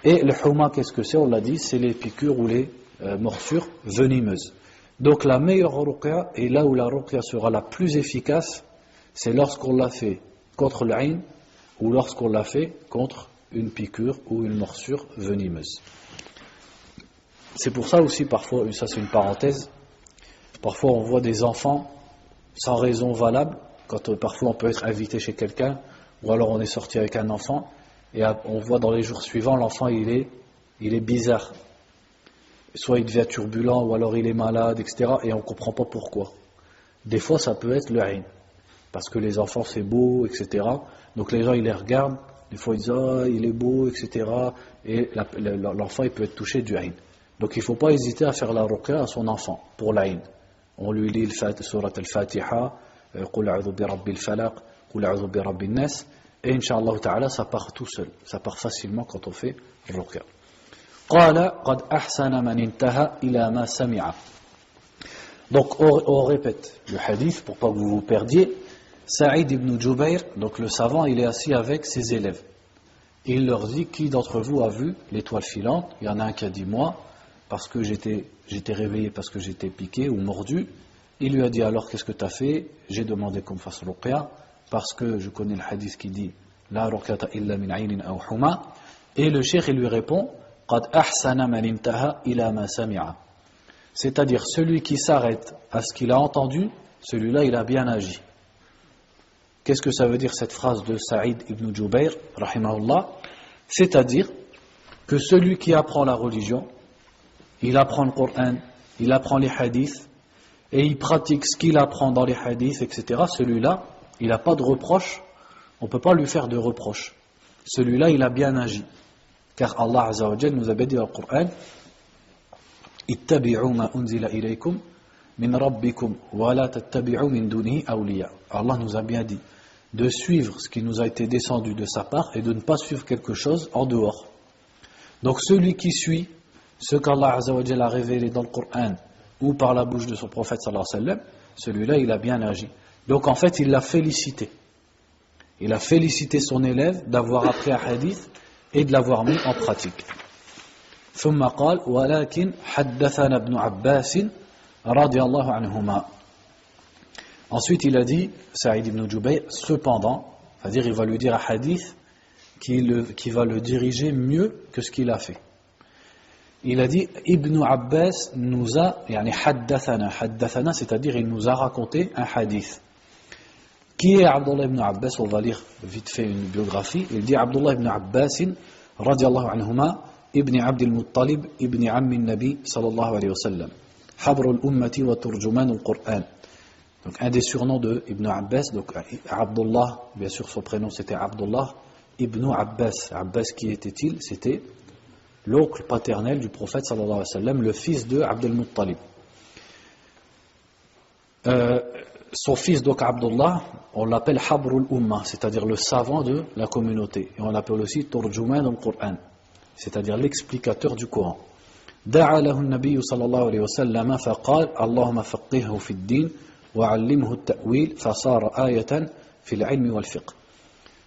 Et le huma, qu'est-ce que c'est? On l'a dit, c'est les piqûres ou les morsures venimeuses. Donc, la meilleure ruqya, et là où la ruqya sera la plus efficace, c'est lorsqu'on l'a fait contre l'aïn ou lorsqu'on l'a fait contre une piqûre ou une morsure venimeuse. C'est pour ça aussi, parfois, ça c'est une parenthèse, parfois on voit des enfants sans raison valable, parfois on peut être invité chez quelqu'un, ou alors on est sorti avec un enfant, et on voit dans les jours suivants, l'enfant il est bizarre. Soit il devient turbulent, ou alors il est malade, etc., et on ne comprend pas pourquoi. Des fois ça peut être le aïn, parce que les enfants c'est beau, etc., donc les gens ils les regardent, des fois ils disent il est beau, etc. Et l'enfant il peut être touché du aïn. Donc il ne faut pas hésiter à faire la ruqya à son enfant pour l'aïn. On lui lit surat al-Fatiha, Qul a'udhu bi rabbil falaq, Qul a'udhu bi rabbin nas, et Inch'Allah ta'ala ça part tout seul. Ça part facilement quand on fait ruqya. Qala qad ahsana man intaha ila ma sami'a. Donc on répète le hadith pour pas que vous vous perdiez. Saïd ibn Jubayr, donc le savant, il est assis avec ses élèves. Et il leur dit, qui d'entre vous a vu l'étoile filante? Il y en a un qui a dit, moi, parce que j'étais réveillé, parce que j'étais piqué ou mordu. Il lui a dit, alors qu'est-ce que tu as fait? J'ai demandé qu'on me fasse ruqya, parce que je connais le hadith qui dit, la ruqyata illa min aynin aw huma. Et le cheikh, il lui répond, qad ahsana man intaha ila ma sami'a. C'est-à-dire, celui qui s'arrête à ce qu'il a entendu, celui-là, il a bien agi. Qu'est-ce que ça veut dire cette phrase de Saïd ibn Jubayr, rahimahullah? C'est-à-dire que celui qui apprend la religion, il apprend le Coran, il apprend les hadiths, et il pratique ce qu'il apprend dans les hadiths, etc. Celui-là, il n'a pas de reproche, on ne peut pas lui faire de reproche. Celui-là, il a bien agi. Car Allah Azza wa Jalla nous a dit dans le Coran, ittabi'u ma unzila ilaykum min rabbikum wa la tattabi'u min dunihi awliya. Allah nous a bien dit de suivre ce qui nous a été descendu de sa part et de ne pas suivre quelque chose en dehors. Donc celui qui suit ce qu'Allah Azza wa Jalla a révélé dans le Coran ou par la bouche de son prophète sallallahu alayhi wa sallam, celui-là il a bien agi. Donc en fait il l'a félicité. Il a félicité son élève d'avoir appris un hadith et de l'avoir mis en pratique. ثم قال ولكن حدثنا ابن عباس رضي الله عنهما. Ensuite, il a dit, Saïd ibn Jubayr, cependant, c'est-à-dire il va lui dire un hadith qui va le diriger mieux que ce qu'il a fait. Il a dit, Ibn Abbas nous a, haddathana, c'est-à-dire il nous a raconté un hadith. Qui est Abdullah ibn Abbas? On va lire vite fait une biographie. Il dit, Abdullah ibn Abbas, radiallahu anhuma, ibn Abdul Muttalib, ibn Ammi Nabi, sallallahu alayhi wa sallam, Habrul Ummati wa Turjuman al-Qur'an. Donc un des surnoms de Ibn Abbas, donc Abdullah, bien sûr son prénom c'était Abdullah, Ibn Abbas. Abbas qui était-il? C'était l'oncle paternel du prophète sallallahu alayhi wa sallam, le fils de Abdul Muttalib. Euh, Son fils, donc Abdullah, on l'appelle Habrul Ummah, c'est-à-dire le savant de la communauté. Et on l'appelle aussi Turjuman al-Qur'an, c'est-à-dire l'explicateur du Coran. دعا له النبي صلى الله عليه وسلم فقال اللهم فقهه في الدين وعلمه التأويل فصار آية في العلم والفقه.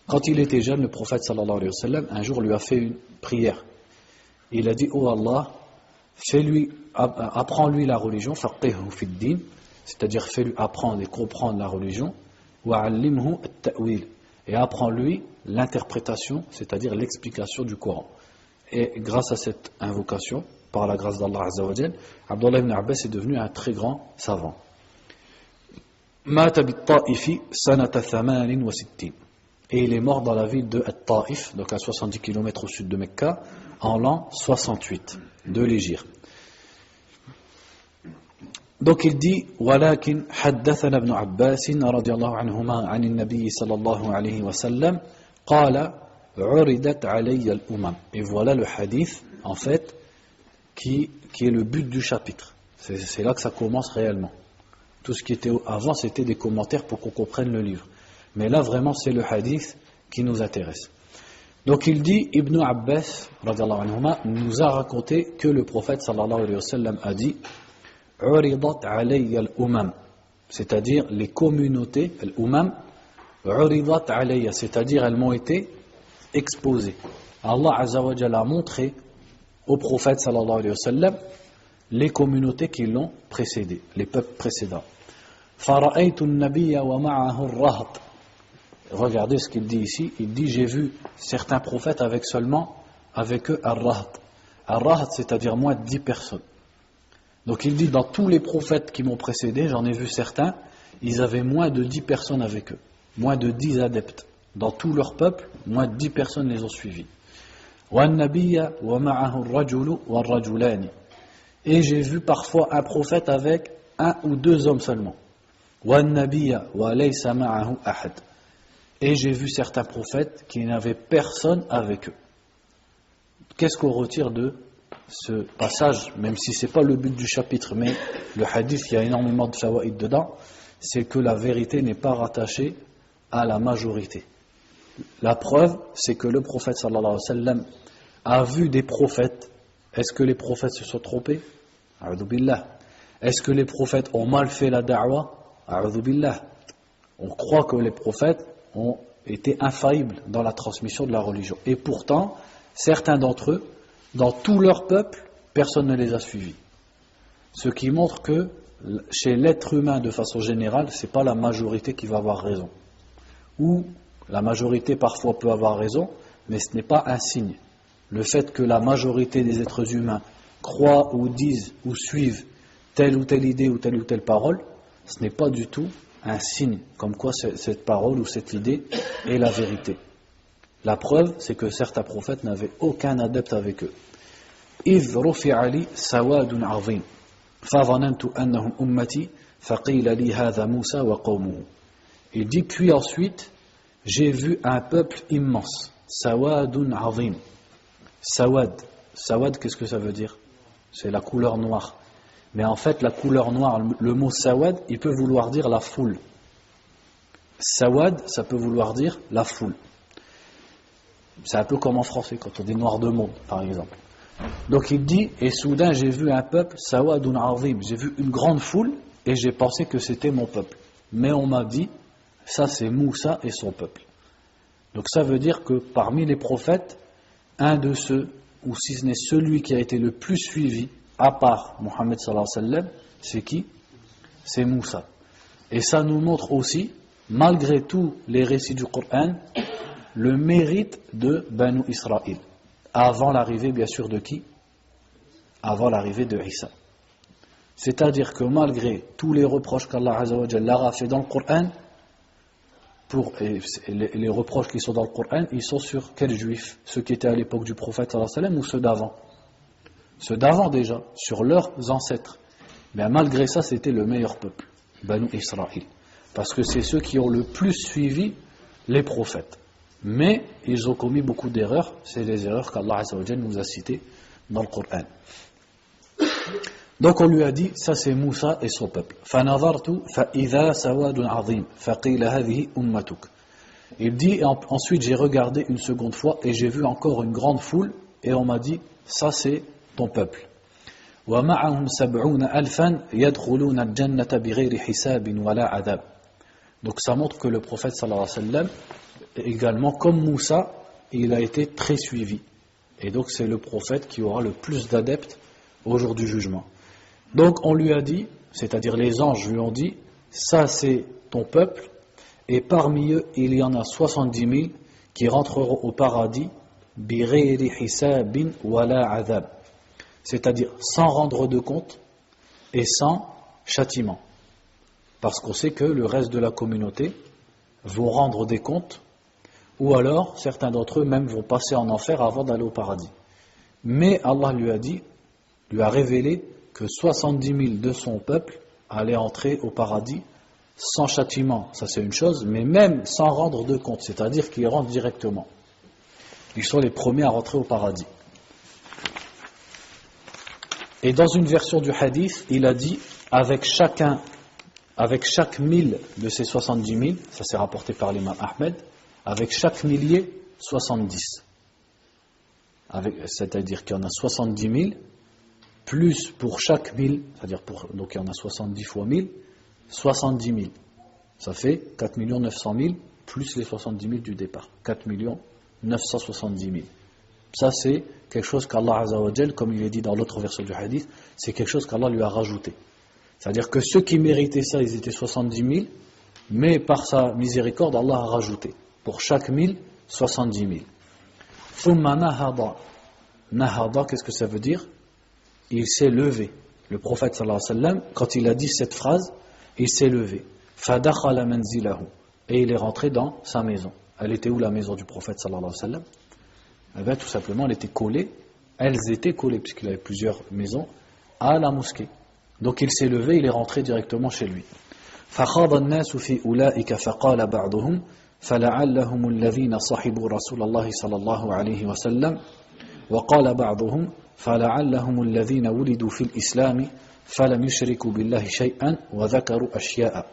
Quand il était jeune, le prophète sallallahu alayhi wa sallam, un jour lui a fait une prière. Il a dit, oh Allah, apprends-lui la religion, faqihhu fi ddin, c'est-à-dire fais-lui apprendre et comprendre la religion, wa'allimhu at-ta'wil, et apprends-lui l'interprétation, c'est-à-dire l'explication du Coran. Et grâce à cette invocation, par la grâce d'Allah Azza wa Jal, Abdullah ibn Abbas est devenu un très grand savant. Mata bit-Ta'ifi sanata 68. Et il est mort dans la ville de At-Ta'if, donc à 70 km au sud de Mecca, en l'an 68 de l'Hégire. Donc il dit ولكن حدثنا ابن عباس رضي الله عنهما عن النبي صلى الله عليه وسلم قال عرضت علي الأمم. Et voilà le hadith en fait qui est le but du chapitre. C'est là que ça commence réellement. Tout ce qui était avant c'était des commentaires pour qu'on comprenne le livre. Mais là vraiment c'est le hadith qui nous intéresse. Donc il dit Ibn Abbas radiallahu anhuma nous a raconté que le prophète sallallahu alayhi wa sallam a dit Uridat alayya al-umam, c'est-à-dire les communautés, al-umam, Uridat alayya, c'est-à-dire elles m'ont été exposées. Allah Azza wa Jalla a montré au prophète sallallahu alayhi wa sallam les communautés qui l'ont précédé, les peuples précédents. Fara'aytu an-nabiyya wa ma'ahu ar-rahat. Regardez ce qu'il dit ici, il dit j'ai vu certains prophètes avec eux ar-rahat. Ar-rahat, c'est-à-dire moins de 10 personnes. Donc il dit dans tous les prophètes qui m'ont précédé, j'en ai vu certains, ils avaient moins de 10 personnes avec eux, moins de 10 adeptes. Dans tout leur peuple, moins de 10 personnes les ont suivis. Et j'ai vu parfois un prophète avec un ou deux hommes seulement. Et j'ai vu certains prophètes qui n'avaient personne avec eux. Qu'est-ce qu'on retire de ce passage, même si ce n'est pas le but du chapitre, mais le hadith, il y a énormément de fawaïd dedans, c'est que la vérité n'est pas rattachée à la majorité. La preuve, c'est que le prophète sallallahu alayhi wa sallam a vu des prophètes. Est-ce que les prophètes se sont trompés? A'udhu billah. Est-ce que les prophètes ont mal fait la da'wa? A'udhu billah. On croit que les prophètes ont été infaillibles dans la transmission de la religion. Et pourtant, certains d'entre eux, dans tout leur peuple, personne ne les a suivis. Ce qui montre que chez l'être humain de façon générale, ce n'est pas la majorité qui va avoir raison. Ou la majorité parfois peut avoir raison, mais ce n'est pas un signe. Le fait que la majorité des êtres humains croient ou disent ou suivent telle ou telle idée ou telle parole, ce n'est pas du tout un signe comme quoi cette parole ou cette idée est la vérité. La preuve, c'est que certains prophètes n'avaient aucun adepte avec eux. إِذْ رُفِعَ لِي سَوَادٌ عَظِيمٌ فَظَنَنْتُ أَنَّهُمْ أُمَّتِي فَقِيلَ لِي هَذَا مُوسَى وَقَوْمُهُ. Il dit, puis ensuite, j'ai vu un peuple immense. Sawadun azim. Sawad. Sawad, qu'est-ce que ça veut dire? C'est la couleur noire. Mais en fait, la couleur noire, le mot sawad, il peut vouloir dire la foule. Sawad, ça peut vouloir dire la foule. C'est un peu comme en français, quand on dit noir de monde, par exemple. Donc il dit, et soudain j'ai vu un peuple, Sawadun azim, j'ai vu une grande foule, et j'ai pensé que c'était mon peuple. Mais on m'a dit, ça c'est Moussa et son peuple. Donc ça veut dire que parmi les prophètes, un de ceux, ou si ce n'est celui qui a été le plus suivi, à part Mohammed sallallahu alayhi wa sallam, c'est qui? C'est Moussa. Et ça nous montre aussi, malgré tous les récits du Coran, le mérite de Banu Israël, avant l'arrivée bien sûr de qui? Avant l'arrivée de Isa. C'est-à-dire que malgré tous les reproches qu'Allah Azza wa Jalla a fait dans le Coran, les reproches qui sont dans le Coran, ils sont sur quels juifs? Ceux qui étaient à l'époque du prophète sallallahu alayhi wa sallam ou ceux d'avant? Ceux d'avant déjà, sur leurs ancêtres. Mais malgré ça, c'était le meilleur peuple, Banu Israël. Parce que c'est ceux qui ont le plus suivi les prophètes. Mais ils ont commis beaucoup d'erreurs, c'est les erreurs qu'Allah Azza wa Jalla nous a citées dans le Coran. Donc on lui a dit, ça c'est Moussa et son peuple. فَنَظَرْتُ فَإِذَا سَوَادٌ عَظِيمٌ فَقِيلَ هَذِهِ أُمَّتُكَ. Il dit, et ensuite j'ai regardé une seconde fois et j'ai vu encore une grande foule et on m'a dit, ça c'est ton peuple. وَمَعَهُمْ سَبْعُونَ أَلْفًا يَدْخُلُونَ الْجَنَّةَ بِغَيْرِ حِسَابٍ وَلَا عَذَابٍ. Donc ça montre que le prophète sallallahu alayhi wa sallam, également comme Moussa, il a été très suivi. Et donc c'est le prophète qui aura le plus d'adeptes au jour du jugement. Donc on lui a dit, c'est-à-dire les anges lui ont dit, ça c'est ton peuple, et parmi eux il y en a 70 000 qui rentreront au paradis, بِغَيْرِ حِسَابٍ وَلَا عَذَابٍ, c'est-à-dire sans rendre de compte et sans châtiment. Parce qu'on sait que le reste de la communauté vont rendre des comptes, ou alors certains d'entre eux même vont passer en enfer avant d'aller au paradis. Mais Allah lui a dit, lui a révélé que 70 000 de son peuple allaient entrer au paradis sans châtiment, ça c'est une chose, mais même sans rendre de compte, c'est-à-dire qu'ils rentrent directement. Ils sont les premiers à rentrer au paradis. Et dans une version du hadith, il a dit, avec chaque 1000 de ces 70 000, ça c'est rapporté par l'imam Ahmed, avec chaque millier, 70. C'est-à-dire qu'il y en a 70 000, plus pour chaque 1000, c'est-à-dire donc il y en a 70 fois 1000, 70 000. Ça fait 4 900 000 plus les 70 000 du départ. 4 970 000. Ça c'est quelque chose qu'Allah Azza wa Jal, comme il est dit dans l'autre version du hadith, c'est quelque chose qu'Allah lui a rajouté. C'est-à-dire que ceux qui méritaient ça, ils étaient 70 000, mais par sa miséricorde, Allah a rajouté. Pour chaque 1000, 70 000. Thumma nahada. Nahada, qu'est-ce que ça veut dire? Il s'est levé. Le prophète sallallahu alayhi wa sallam, quand il a dit cette phrase, il s'est levé. Fadakhala manzilahu. Et il est rentré dans sa maison. Elle était où la maison du prophète sallallahu alayhi wa sallam? Eh bien, tout simplement, elle était collée. Elles étaient collées, puisqu'il avait plusieurs maisons, à la mosquée. Donc il s'est levé, il est rentré directement chez lui. فَخَاضَ النَّاسُ فِي أُولَٰئِكَ فَقَالَ بَعْضُهُمْ فَلَعَلَّهُمُ الَّذِينَ صَحِبُوا رَسُولَ اللَّهِ صَلَى اللَّهُ عَلَيْهِ وَسَلَّمَ وَقَالَ بَعْضُهُمْ فَلَعَلَّهُمُ الَّذِينَ وُلِدُوا فِي الْإِسْلَامِ فَلَمْ يُشْرِكُوا بِاللَّهِ شَيْئًا وَذَكَرُوا أَشْيَاءَ.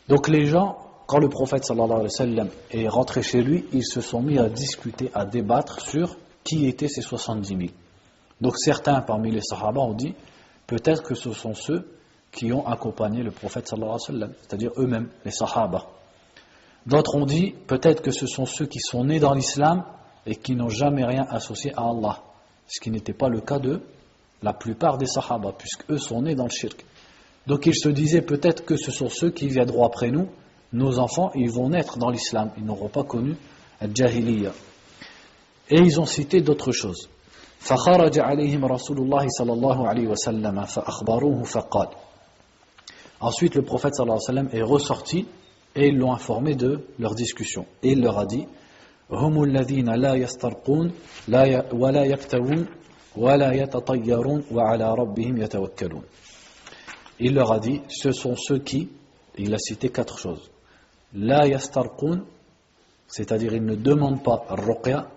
Donc les gens, quand le prophète sallallahu alayhi wa sallam est rentré chez lui, ils se sont mis à discuter, à débattre sur qui étaient ces 70 000. Donc certains parmi les sahaba ont dit, peut-être que ce sont ceux qui ont accompagné le prophète sallallahu alayhi wa sallam, c'est-à-dire eux-mêmes, les sahaba. D'autres ont dit, peut-être que ce sont ceux qui sont nés dans l'islam et qui n'ont jamais rien associé à Allah, ce qui n'était pas le cas de la plupart des sahaba, puisque eux sont nés dans le shirk. Donc ils se disaient, peut-être que ce sont ceux qui viendront après nous, nos enfants, ils vont naître dans l'islam, ils n'auront pas connu al-jahiliya. Et ils ont cité d'autres choses. فخرج عليهم رسول الله صلى الله عليه وسلم فأخبروه فقال. Ensuite le prophète sallallahu alayhi wa sallam est ressorti et ils l'ont informé de leur discussion. Et il leur a dit, هم الذين لا يسترقون ولا يكتوون ولا يتطيرون وعلى ربهم يتوكلون. Il leur a dit, ce sont ceux qui, il a cité 4 choses. لا يسترقون, c'est-à-dire ils ne demandent pas al-ruqya,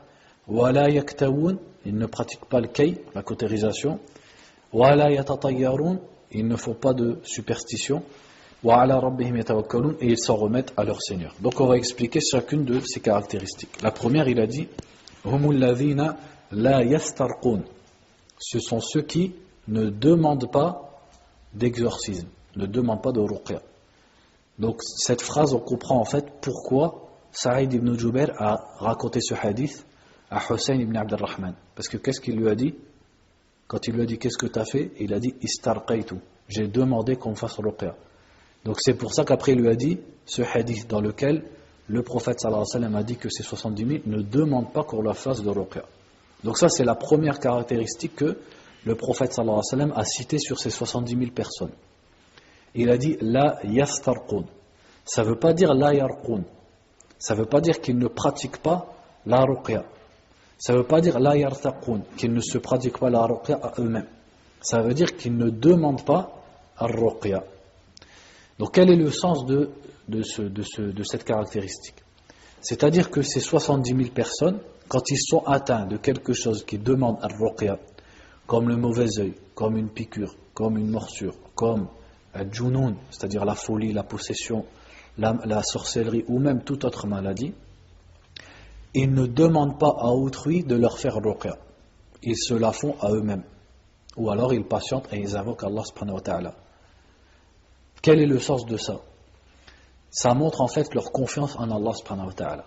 ولا يكتوون, ils ne pratiquent pas le kay, la cautérisation, ولا يتطيرون, ils ne font pas de superstition, وعلى ربهم يتوكلون, et ils s'en remettent à leur Seigneur. Donc on va expliquer chacune de ces caractéristiques. La première, il a dit, هم الذين لا يسترقون, ce sont ceux qui ne demandent pas d'exorcisme, ne demandent pas de ruqya. Donc cette phrase, on comprend en fait pourquoi Saïd ibn Jubair a raconté ce hadith à Hussein ibn Abd al-Rahman. Parce que qu'est-ce qu'il lui a dit? Quand il lui a dit qu'est-ce que tu as fait, il a dit istarqaytu, j'ai demandé qu'on me fasse ruqya. Donc c'est pour ça qu'après il lui a dit ce hadith dans lequel le prophète sallallahu alayhi wa sallam a dit que ces 70 000 ne demandent pas qu'on leur fasse de ruqya. Donc ça c'est la première caractéristique que le prophète sallallahu alayhi wa sallam a cité sur ces 70 000 personnes. Il a dit la yastarqun. Ça ne veut pas dire la yarqun. Ça ne veut pas dire qu'ils ne pratiquent pas la ruqya. Ça ne veut pas dire la yartaqun, qu'ils ne se pratiquent pas la ruqya à eux-mêmes. Ça veut dire qu'ils ne demandent pas al-ruqya. Donc quel est le sens de cette caractéristique? C'est-à-dire que ces 70 000 personnes, quand ils sont atteints de quelque chose qui demande al-ruqya, comme le mauvais œil, comme une piqûre, comme une morsure, comme le djounoun, c'est-à-dire la folie, la possession, la sorcellerie ou même toute autre maladie, ils ne demandent pas à autrui de leur faire ruqya. Ils se la font à eux-mêmes. Ou alors ils patientent et ils invoquent Allah subhanahu wa ta'ala. Quel est le sens de ça? Ça montre en fait leur confiance en Allah subhanahu wa ta'ala.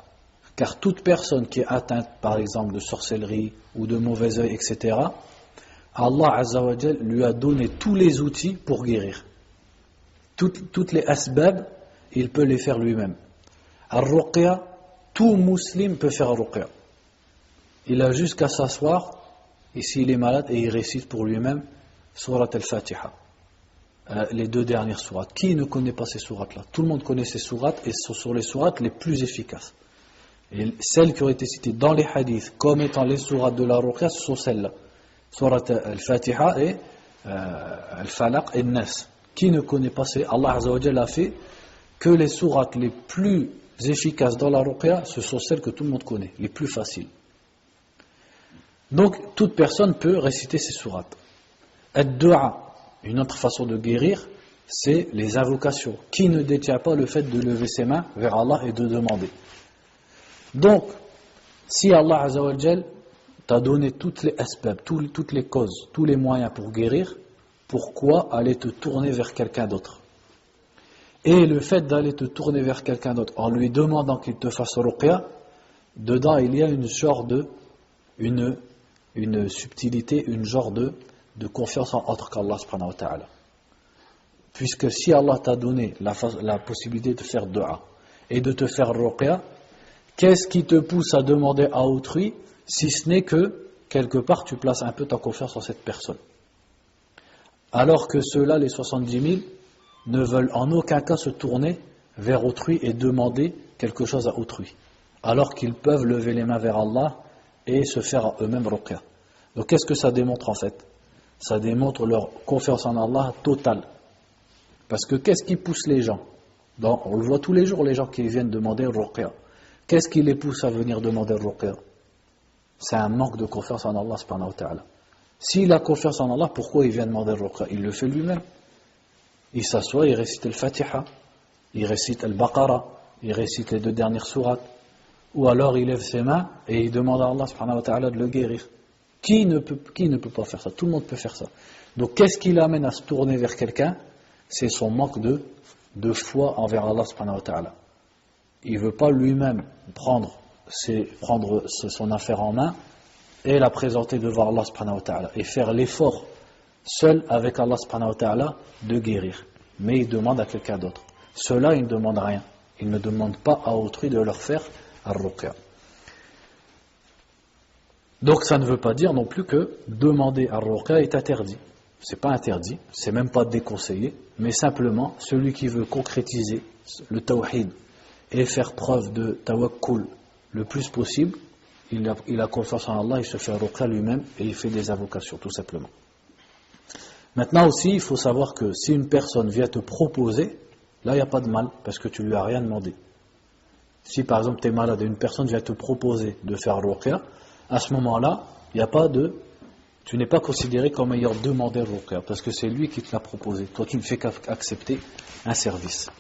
Car toute personne qui est atteinte par exemple de sorcellerie ou de mauvais œil, etc., Allah azza wa jal lui a donné tous les outils pour guérir. Toutes les asbab, il peut les faire lui-même. Al-Ruqya, tout musulman peut faire Ruqya. Il a juste qu'à s'asseoir, et s'il est malade, et il récite pour lui-même Surat al-Fatiha. Les 2 dernières sourates. Qui ne connaît pas ces sourates-là? Tout le monde connaît ces sourates, et ce sont les sourates les plus efficaces. Et celles qui ont été citées dans les hadiths comme étant les sourates de la Ruqya, ce sont celles-là. Surat al-Fatiha et al-Falaq et Nas. Qui ne connaît pas ces? Allah azza wa jalla a fait que les sourates les plus efficaces dans la Ruqya, ce sont celles que tout le monde connaît, les plus faciles. Donc, toute personne peut réciter ces sourates. Ad-du'a, une autre façon de guérir, c'est les invocations. Qui ne détient pas le fait de lever ses mains vers Allah et de demander? Donc, si Allah azza wa jal t'a donné toutes les asbab, toutes les causes, tous les moyens pour guérir, pourquoi aller te tourner vers quelqu'un d'autre? Et le fait d'aller te tourner vers quelqu'un d'autre en lui demandant qu'il te fasse ruqya, dedans il y a une subtilité, une genre de confiance en autre qu'Allah subhanahu wa ta'ala. Puisque si Allah t'a donné la possibilité de faire dua et de te faire ruqya, qu'est-ce qui te pousse à demander à autrui si ce n'est que quelque part tu places un peu ta confiance en cette personne? Alors que ceux-là, les 70 000, ne veulent en aucun cas se tourner vers autrui et demander quelque chose à autrui, alors qu'ils peuvent lever les mains vers Allah et se faire eux-mêmes ruqya. Donc qu'est-ce que ça démontre en fait? Ça démontre leur confiance en Allah totale. Parce que qu'est-ce qui pousse les gens? On le voit tous les jours, les gens qui viennent demander ruqya. Qu'est-ce qui les pousse à venir demander ruqya? C'est un manque de confiance en Allah subhanahu wa ta'ala. S'il a confiance en Allah, pourquoi il vient demander ruqya? Il le fait lui-même. Il s'assoit, il récite le Fatiha, il récite le Baqara, il récite les 2 dernières sourates, ou alors il lève ses mains et il demande à Allah subhanahu wa ta'ala de le guérir. Qui ne peut pas faire ça? Tout le monde peut faire ça. Donc qu'est-ce qui l'amène à se tourner vers quelqu'un? C'est son manque de foi envers Allah subhanahu wa ta'ala. Il ne veut pas lui-même prendre son affaire en main et la présenter devant Allah subhanahu wa ta'ala et faire l'effort seul avec Allah subhanahu wa ta'ala de guérir. Mais il demande à quelqu'un d'autre. Ceux-là, ils ne demandent rien. Ils ne demandent pas à autrui de leur faire ar-ruqya. Donc ça ne veut pas dire non plus que demander ar-ruqya est interdit. C'est pas interdit, c'est même pas déconseillé, mais simplement celui qui veut concrétiser le tawhid et faire preuve de tawakkul le plus possible, il a confiance en Allah, il se fait ar-ruqya lui-même et il fait des invocations tout simplement. Maintenant aussi, il faut savoir que si une personne vient te proposer, là il n'y a pas de mal parce que tu lui as rien demandé. Si par exemple tu es malade et une personne vient te proposer de faire ruqya, à ce moment-là, tu n'es pas considéré comme ayant demandé ruqya parce que c'est lui qui te l'a proposé. Toi tu ne fais qu'accepter un service.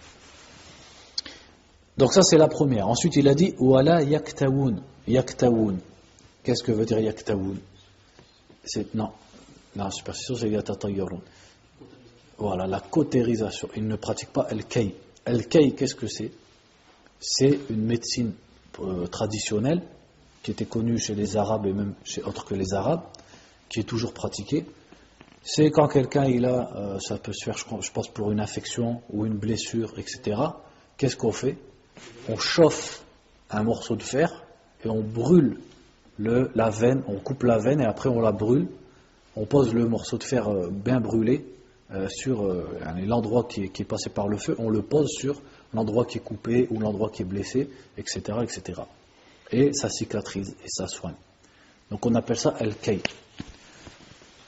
Donc ça c'est la première. Ensuite il a dit wala yaktawun. Yaktawun. Qu'est-ce que veut dire yaktawun? Non, la superstition c'est yatatayyarun. Voilà, la cautérisation. Il ne pratique pas al-kay. Al-kay, qu'est-ce que c'est? C'est une médecine traditionnelle qui était connue chez les Arabes et même chez autres que les Arabes, qui est toujours pratiquée. C'est quand quelqu'un ça peut se faire, je pense pour une infection ou une blessure, etc. Qu'est-ce qu'on fait? On chauffe un morceau de fer et on brûle la veine, on coupe la veine et après on la brûle. On pose le morceau de fer bien brûlé sur l'endroit qui est passé par le feu, on le pose sur l'endroit qui est coupé ou l'endroit qui est blessé, etc., etc. Et ça cicatrise et ça soigne. Donc on appelle ça al-kay.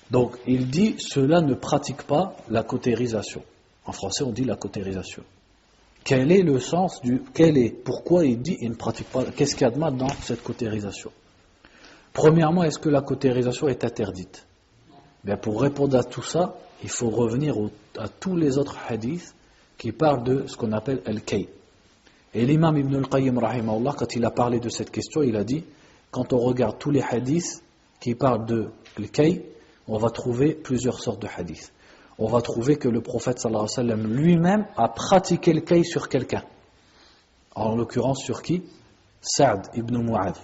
Donc il dit cela ne pratique pas la cautérisation. En français on dit la cautérisation. Quel est le sens pourquoi il dit il ne pratique pas? Qu'est-ce qu'il y a de mal dans cette cautérisation? Premièrement, est-ce que la cautérisation est interdite? Bien, pour répondre à tout ça, il faut revenir à tous les autres hadiths qui parlent de ce qu'on appelle al-kay. Et l'imam Ibn al-Qayyim, rahimahullah, quand il a parlé de cette question, il a dit, quand on regarde tous les hadiths qui parlent de al-kay, on va trouver plusieurs sortes de hadiths. On va trouver que le prophète sallallahu alayhi wa sallam lui-même a pratiqué le kay sur quelqu'un. En l'occurrence sur qui? Sa'd ibn Mu'adh.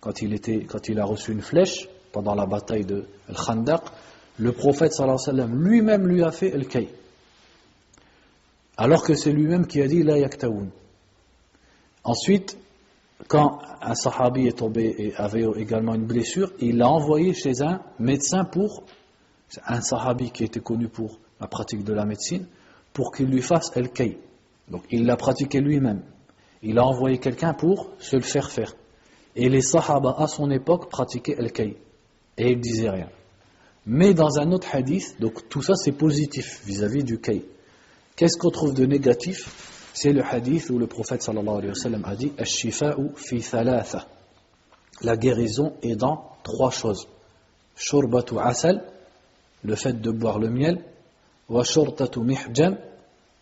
Quand il a reçu une flèche pendant la bataille de Al-Khandaq, le prophète sallallahu alayhi wa sallam lui-même lui a fait le kay. Alors que c'est lui-même qui a dit la yaktaoun. Ensuite, quand un sahabi est tombé et avait également une blessure, il l'a envoyé chez un médecin un sahabi qui était connu pour la pratique de la médecine, pour qu'il lui fasse al-kay. Donc il l'a pratiqué lui-même. Il a envoyé quelqu'un pour se le faire faire. Et les sahaba à son époque pratiquaient al-kay. Et ils ne disaient rien. Mais dans un autre hadith, donc tout ça c'est positif vis-à-vis du kay. Qu'est-ce qu'on trouve de négatif? C'est le hadith où le prophète sallallahu alayhi wa sallam a dit Ash-shifa'u fi thalatha. La guérison est dans 3 choses. Shurbatu asal, le fait de boire le miel. Wa shurtatu mihjam.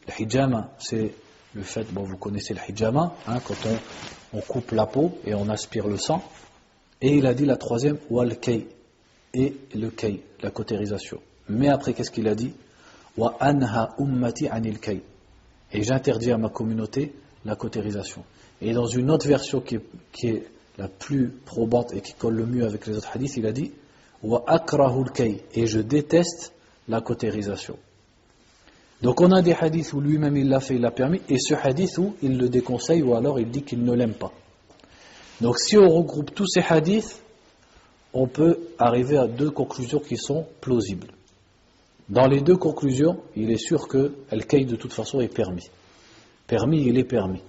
Le hijama, c'est le fait, vous connaissez le hijama, quand on coupe la peau et on aspire le sang. Et il a dit la 3e, wal kay, et le kay, la cautérisation. Mais après, qu'est-ce qu'il a dit? Wa anha ummati anil kay. Et j'interdis à ma communauté la cautérisation. Et dans une autre version qui est la plus probante et qui colle le mieux avec les autres hadiths, il a dit wa akrahul kay, et je déteste la cautérisation. Donc on a des hadiths où lui-même il l'a fait, il l'a permis, et ce hadith où il le déconseille ou alors il dit qu'il ne l'aime pas. Donc si on regroupe tous ces hadiths, on peut arriver à 2 conclusions qui sont plausibles. Dans les 2 conclusions, il est sûr que al-kay de toute façon est permis. Permis, il est permis.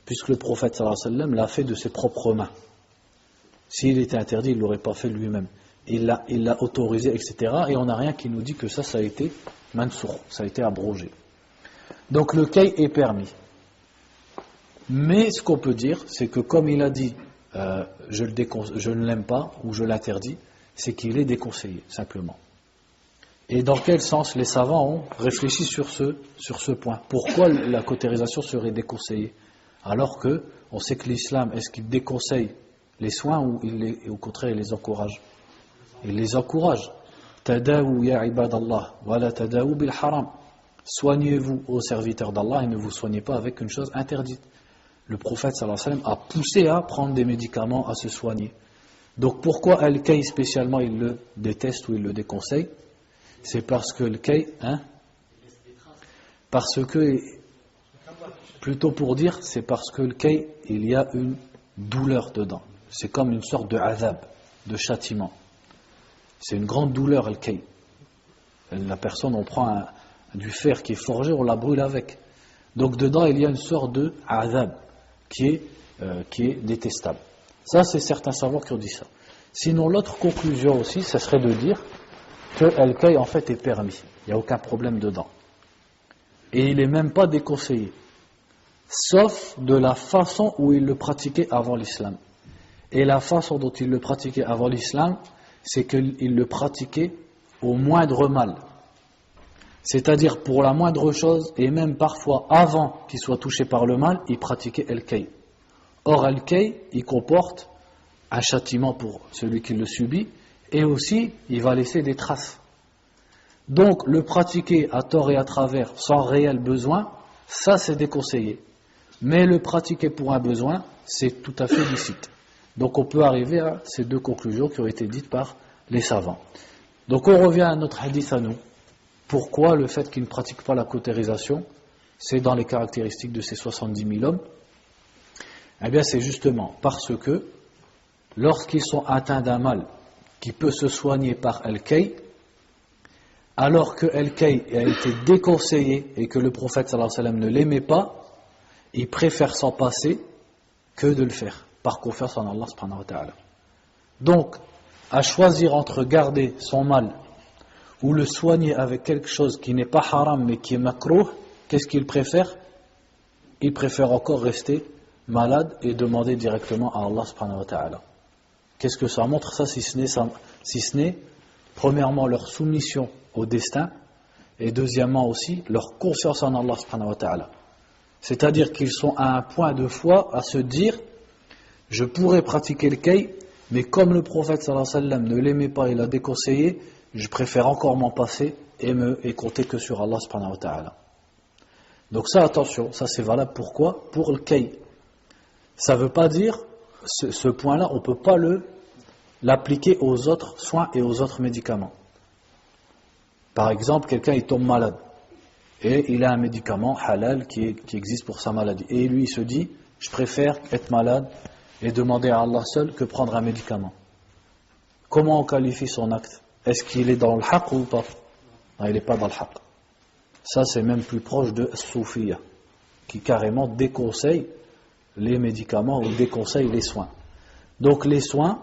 Puisque le prophète sallallahu alayhi wa sallam l'a fait de ses propres mains. S'il était interdit, il ne l'aurait pas fait lui-même. Il l'a autorisé, etc. Et on n'a rien qui nous dit que ça a été mansour, ça a été abrogé. Donc le kay est permis. Mais ce qu'on peut dire, c'est que comme il a dit je ne l'aime pas ou je l'interdis, c'est qu'il est déconseillé, simplement. Et dans quel sens les savants ont réfléchi sur ce point? Pourquoi la cautérisation serait déconseillée? Alors que on sait que l'islam, est-ce qu'il déconseille les soins ou au contraire il les encourage? Il les encourage. Tadawu ya ibadallah, wala tadawu bil haram. Soignez-vous aux serviteurs d'Allah et ne vous soignez pas avec une chose interdite. Le prophète sallallahu alayhi wa sallam a poussé à prendre des médicaments, à se soigner. Donc pourquoi al-kay spécialement il le déteste ou il le déconseille? C'est parce que le kay, plutôt pour dire, c'est parce que le kay, il y a une douleur dedans. C'est comme une sorte de azab, de châtiment. C'est une grande douleur, le kay. La personne, on prend du fer qui est forgé, on la brûle avec. Donc dedans, il y a une sorte de azab qui est détestable. Ça, c'est certains savants qui ont dit ça. Sinon, l'autre conclusion aussi, ça serait de dire que al-kay en fait est permis. Il n'y a aucun problème dedans. Et il n'est même pas déconseillé. Sauf de la façon où il le pratiquait avant l'islam. Et la façon dont il le pratiquait avant l'islam, c'est qu'il le pratiquait au moindre mal. C'est-à-dire pour la moindre chose, et même parfois avant qu'il soit touché par le mal, il pratiquait al-kay. Or al-kay, il comporte un châtiment pour celui qui le subit, et aussi, il va laisser des traces. Donc, le pratiquer à tort et à travers, sans réel besoin, ça c'est déconseillé. Mais le pratiquer pour un besoin, c'est tout à fait licite. Donc, on peut arriver à ces 2 conclusions qui ont été dites par les savants. Donc, on revient à notre hadith à nous. Pourquoi le fait qu'ils ne pratiquent pas la cautérisation, c'est dans les caractéristiques de ces 70 000 hommes? Eh bien, c'est justement parce que, lorsqu'ils sont atteints d'un mal, qui peut se soigner par al-kay, alors que al-kay a été déconseillé et que le prophète sallallahu alayhi wa sallam ne l'aimait pas, il préfère s'en passer que de le faire, par confiance en Allah subhanahu wa ta'ala. Donc, à choisir entre garder son mal ou le soigner avec quelque chose qui n'est pas haram mais qui est makrouh, qu'est-ce qu'il préfère? Il préfère encore rester malade et demander directement à Allah subhanahu wa ta'ala. Qu'est-ce que ça montre ça, si ce n'est Premièrement, leur soumission au destin, et deuxièmement aussi, leur confiance en Allah subhanahu wa ta'ala. C'est-à-dire qu'ils sont à un point de foi à se dire, je pourrais pratiquer le kay, mais comme le prophète sallallahu alayhi wa sallam ne l'aimait pas et l'a déconseillé, je préfère encore m'en passer et compter que sur Allah subhanahu wa ta'ala. Donc ça, attention, ça c'est valable pourquoi ? Pour le kay. Ça ne veut pas dire, ce point-là, on ne peut pas l'appliquer aux autres soins et aux autres médicaments. Par exemple, quelqu'un il tombe malade et il a un médicament halal qui existe pour sa maladie. Et lui il se dit, je préfère être malade et demander à Allah seul que prendre un médicament. Comment on qualifie son acte ? Est-ce qu'il est dans le haqq ou pas ? Non, il n'est pas dans le haqq. Ça c'est même plus proche de Soufia, qui carrément déconseille les médicaments ou déconseille les soins. Donc les soins,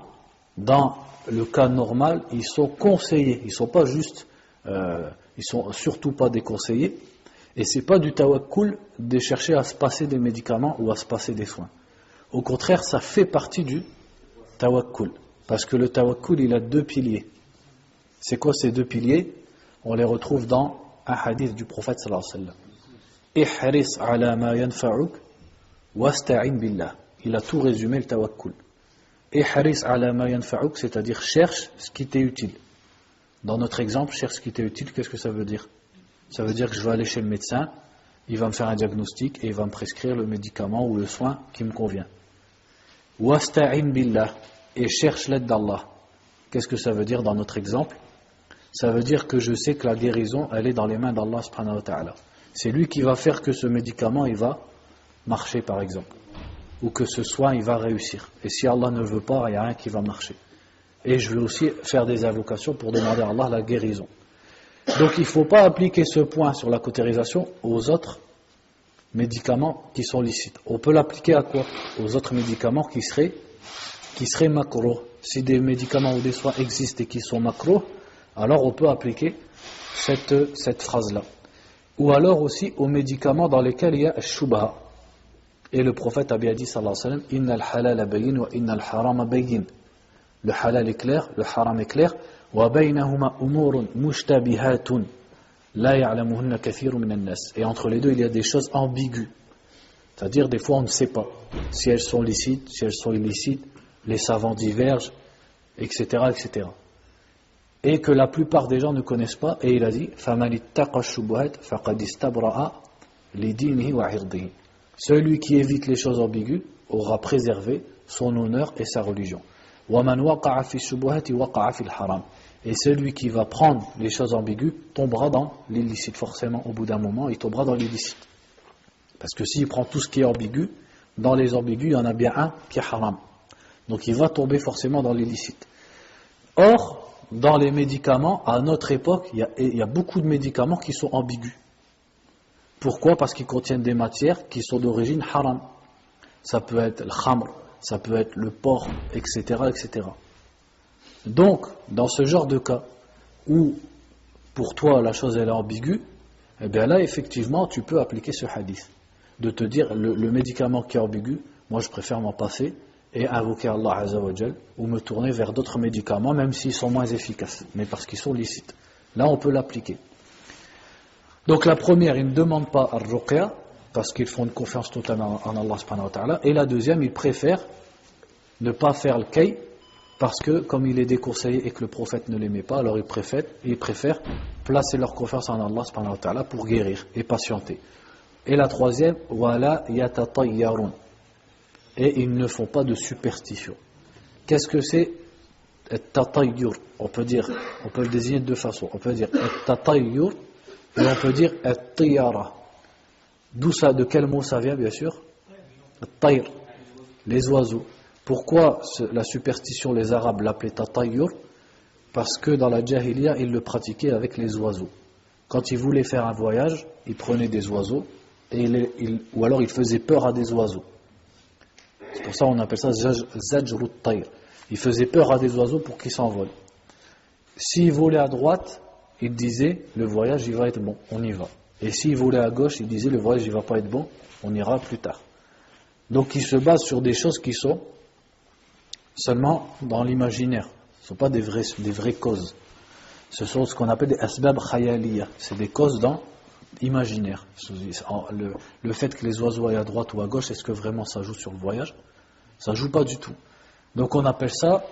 dans le cas normal, ils sont conseillés, ils sont pas juste, ils sont surtout pas déconseillés, et c'est pas du tawakkul de chercher à se passer des médicaments ou à se passer des soins. Au contraire, ça fait partie du tawakkul, parce que le tawakkul il a deux piliers. C'est quoi ces deux piliers ? On les retrouve dans un hadith du prophète sallallahu alayhi wa sallam. Ihris ala ma yanfa'uk wasta'in billah. Il a tout résumé le tawakkul. Ihris ala ma yanfa'uk, c'est-à-dire cherche ce qui t'est utile. Dans notre exemple, cherche ce qui t'est utile, qu'est-ce que ça veut dire ? Ça veut dire que je vais aller chez le médecin, il va me faire un diagnostic et il va me prescrire le médicament ou le soin qui me convient. Wasta'in billah, et cherche l'aide d'Allah. Qu'est-ce que ça veut dire dans notre exemple ? Ça veut dire que je sais que la guérison, elle est dans les mains d'Allah subhanahu wa ta'ala. C'est lui qui va faire que ce médicament, il va marcher par exemple. Ou que ce soin, il va réussir. Et si Allah ne veut pas, il n'y a rien qui va marcher. Et je vais aussi faire des invocations pour demander à Allah la guérison. Donc il ne faut pas appliquer ce point sur la cautérisation aux autres médicaments qui sont licites. On peut l'appliquer à quoi ? Aux autres médicaments qui seraient makruh. Si des médicaments ou des soins existent et qui sont makruh, alors on peut appliquer cette phrase-là. Ou alors aussi aux médicaments dans lesquels il y a shubha. Et le prophète a bien dit sallallahu alayhi wa sallam, innal halala bayyin wa innal harama bayyin. Le halal est clair, le haram est clair. Wa baynahuma umurun mushtabihatun la ya'lamuhunna kathirun minan nas. Et entre les deux, il y a des choses ambiguës. C'est-à-dire des fois on ne sait pas si elles sont licites, si elles sont illicites, les savants divergent, etc., etc. Et que la plupart des gens ne connaissent pas, et il a dit فَمَنِ اتَّقَى الشُّبُهَاتِ فَقَدْ اسْتَبْرَأَ لِدِينِهِ وَعِرْضِهِ. Celui qui évite les choses ambiguës aura préservé son honneur et sa religion. وَمَنْ وَقَعَ فِي الشُّبُهَاتِ وَقَعَ فِي الْحَرَامِ. Et celui qui va prendre les choses ambiguës tombera dans l'illicite. Forcément, au bout d'un moment, il tombera dans l'illicite. Parce que s'il prend tout ce qui est ambigu, dans les ambigus, il y en a bien un qui est haram. Donc il va tomber forcément dans l'illicite. Or, dans les médicaments, à notre époque, il y a beaucoup de médicaments qui sont ambigus. Pourquoi ? Parce qu'ils contiennent des matières qui sont d'origine haram. Ça peut être le khamr, ça peut être le porc, etc., etc. Donc, dans ce genre de cas, où pour toi la chose elle est ambiguë, eh bien là, effectivement, tu peux appliquer ce hadith. De te dire, le médicament qui est ambigu, moi je préfère m'en passer, et invoquer Allah Azza wa Jal, ou me tourner vers d'autres médicaments, même s'ils sont moins efficaces, mais parce qu'ils sont licites. Là, on peut l'appliquer. Donc la première, ils ne demandent pas ar-ruqya, parce qu'ils font une confiance totale en Allah subhanahu wa ta'ala, et la deuxième, ils préfèrent ne pas faire le kay, parce que comme il est déconseillé et que le prophète ne l'aimait pas, alors ils préfèrent placer leur confiance en Allah subhanahu wa ta'ala pour guérir et patienter. Et la troisième, wala yatatayyarun. Et ils ne font pas de superstition. Qu'est-ce que c'est at-tatayyur ? On peut le désigner de deux façons. On peut dire at-tatayyur et on peut dire at-tiyara. D'où ça, de quel mot ça vient, bien sûr ? At-tayr, les oiseaux. Pourquoi la superstition, les Arabes l'appelaient tatayyur ? Parce que dans la Jahiliya, ils le pratiquaient avec les oiseaux. Quand ils voulaient faire un voyage, ils prenaient des oiseaux ou alors ils faisaient peur à des oiseaux. C'est pour ça qu'on appelle ça zajrut tayr. Il faisait peur à des oiseaux pour qu'ils s'envolent. S'il volait à droite, il disait le voyage il va être bon, on y va. Et s'il volait à gauche, il disait le voyage il va pas être bon, on ira plus tard. Donc il se base sur des choses qui sont seulement dans l'imaginaire. Ce ne sont pas des vraies causes. Ce sont ce qu'on appelle des asbab khayaliya. C'est des causes imaginaires. Le fait que les oiseaux aillent à droite ou à gauche, est-ce que vraiment ça joue sur le voyage? Ça joue pas du tout. Donc on appelle ça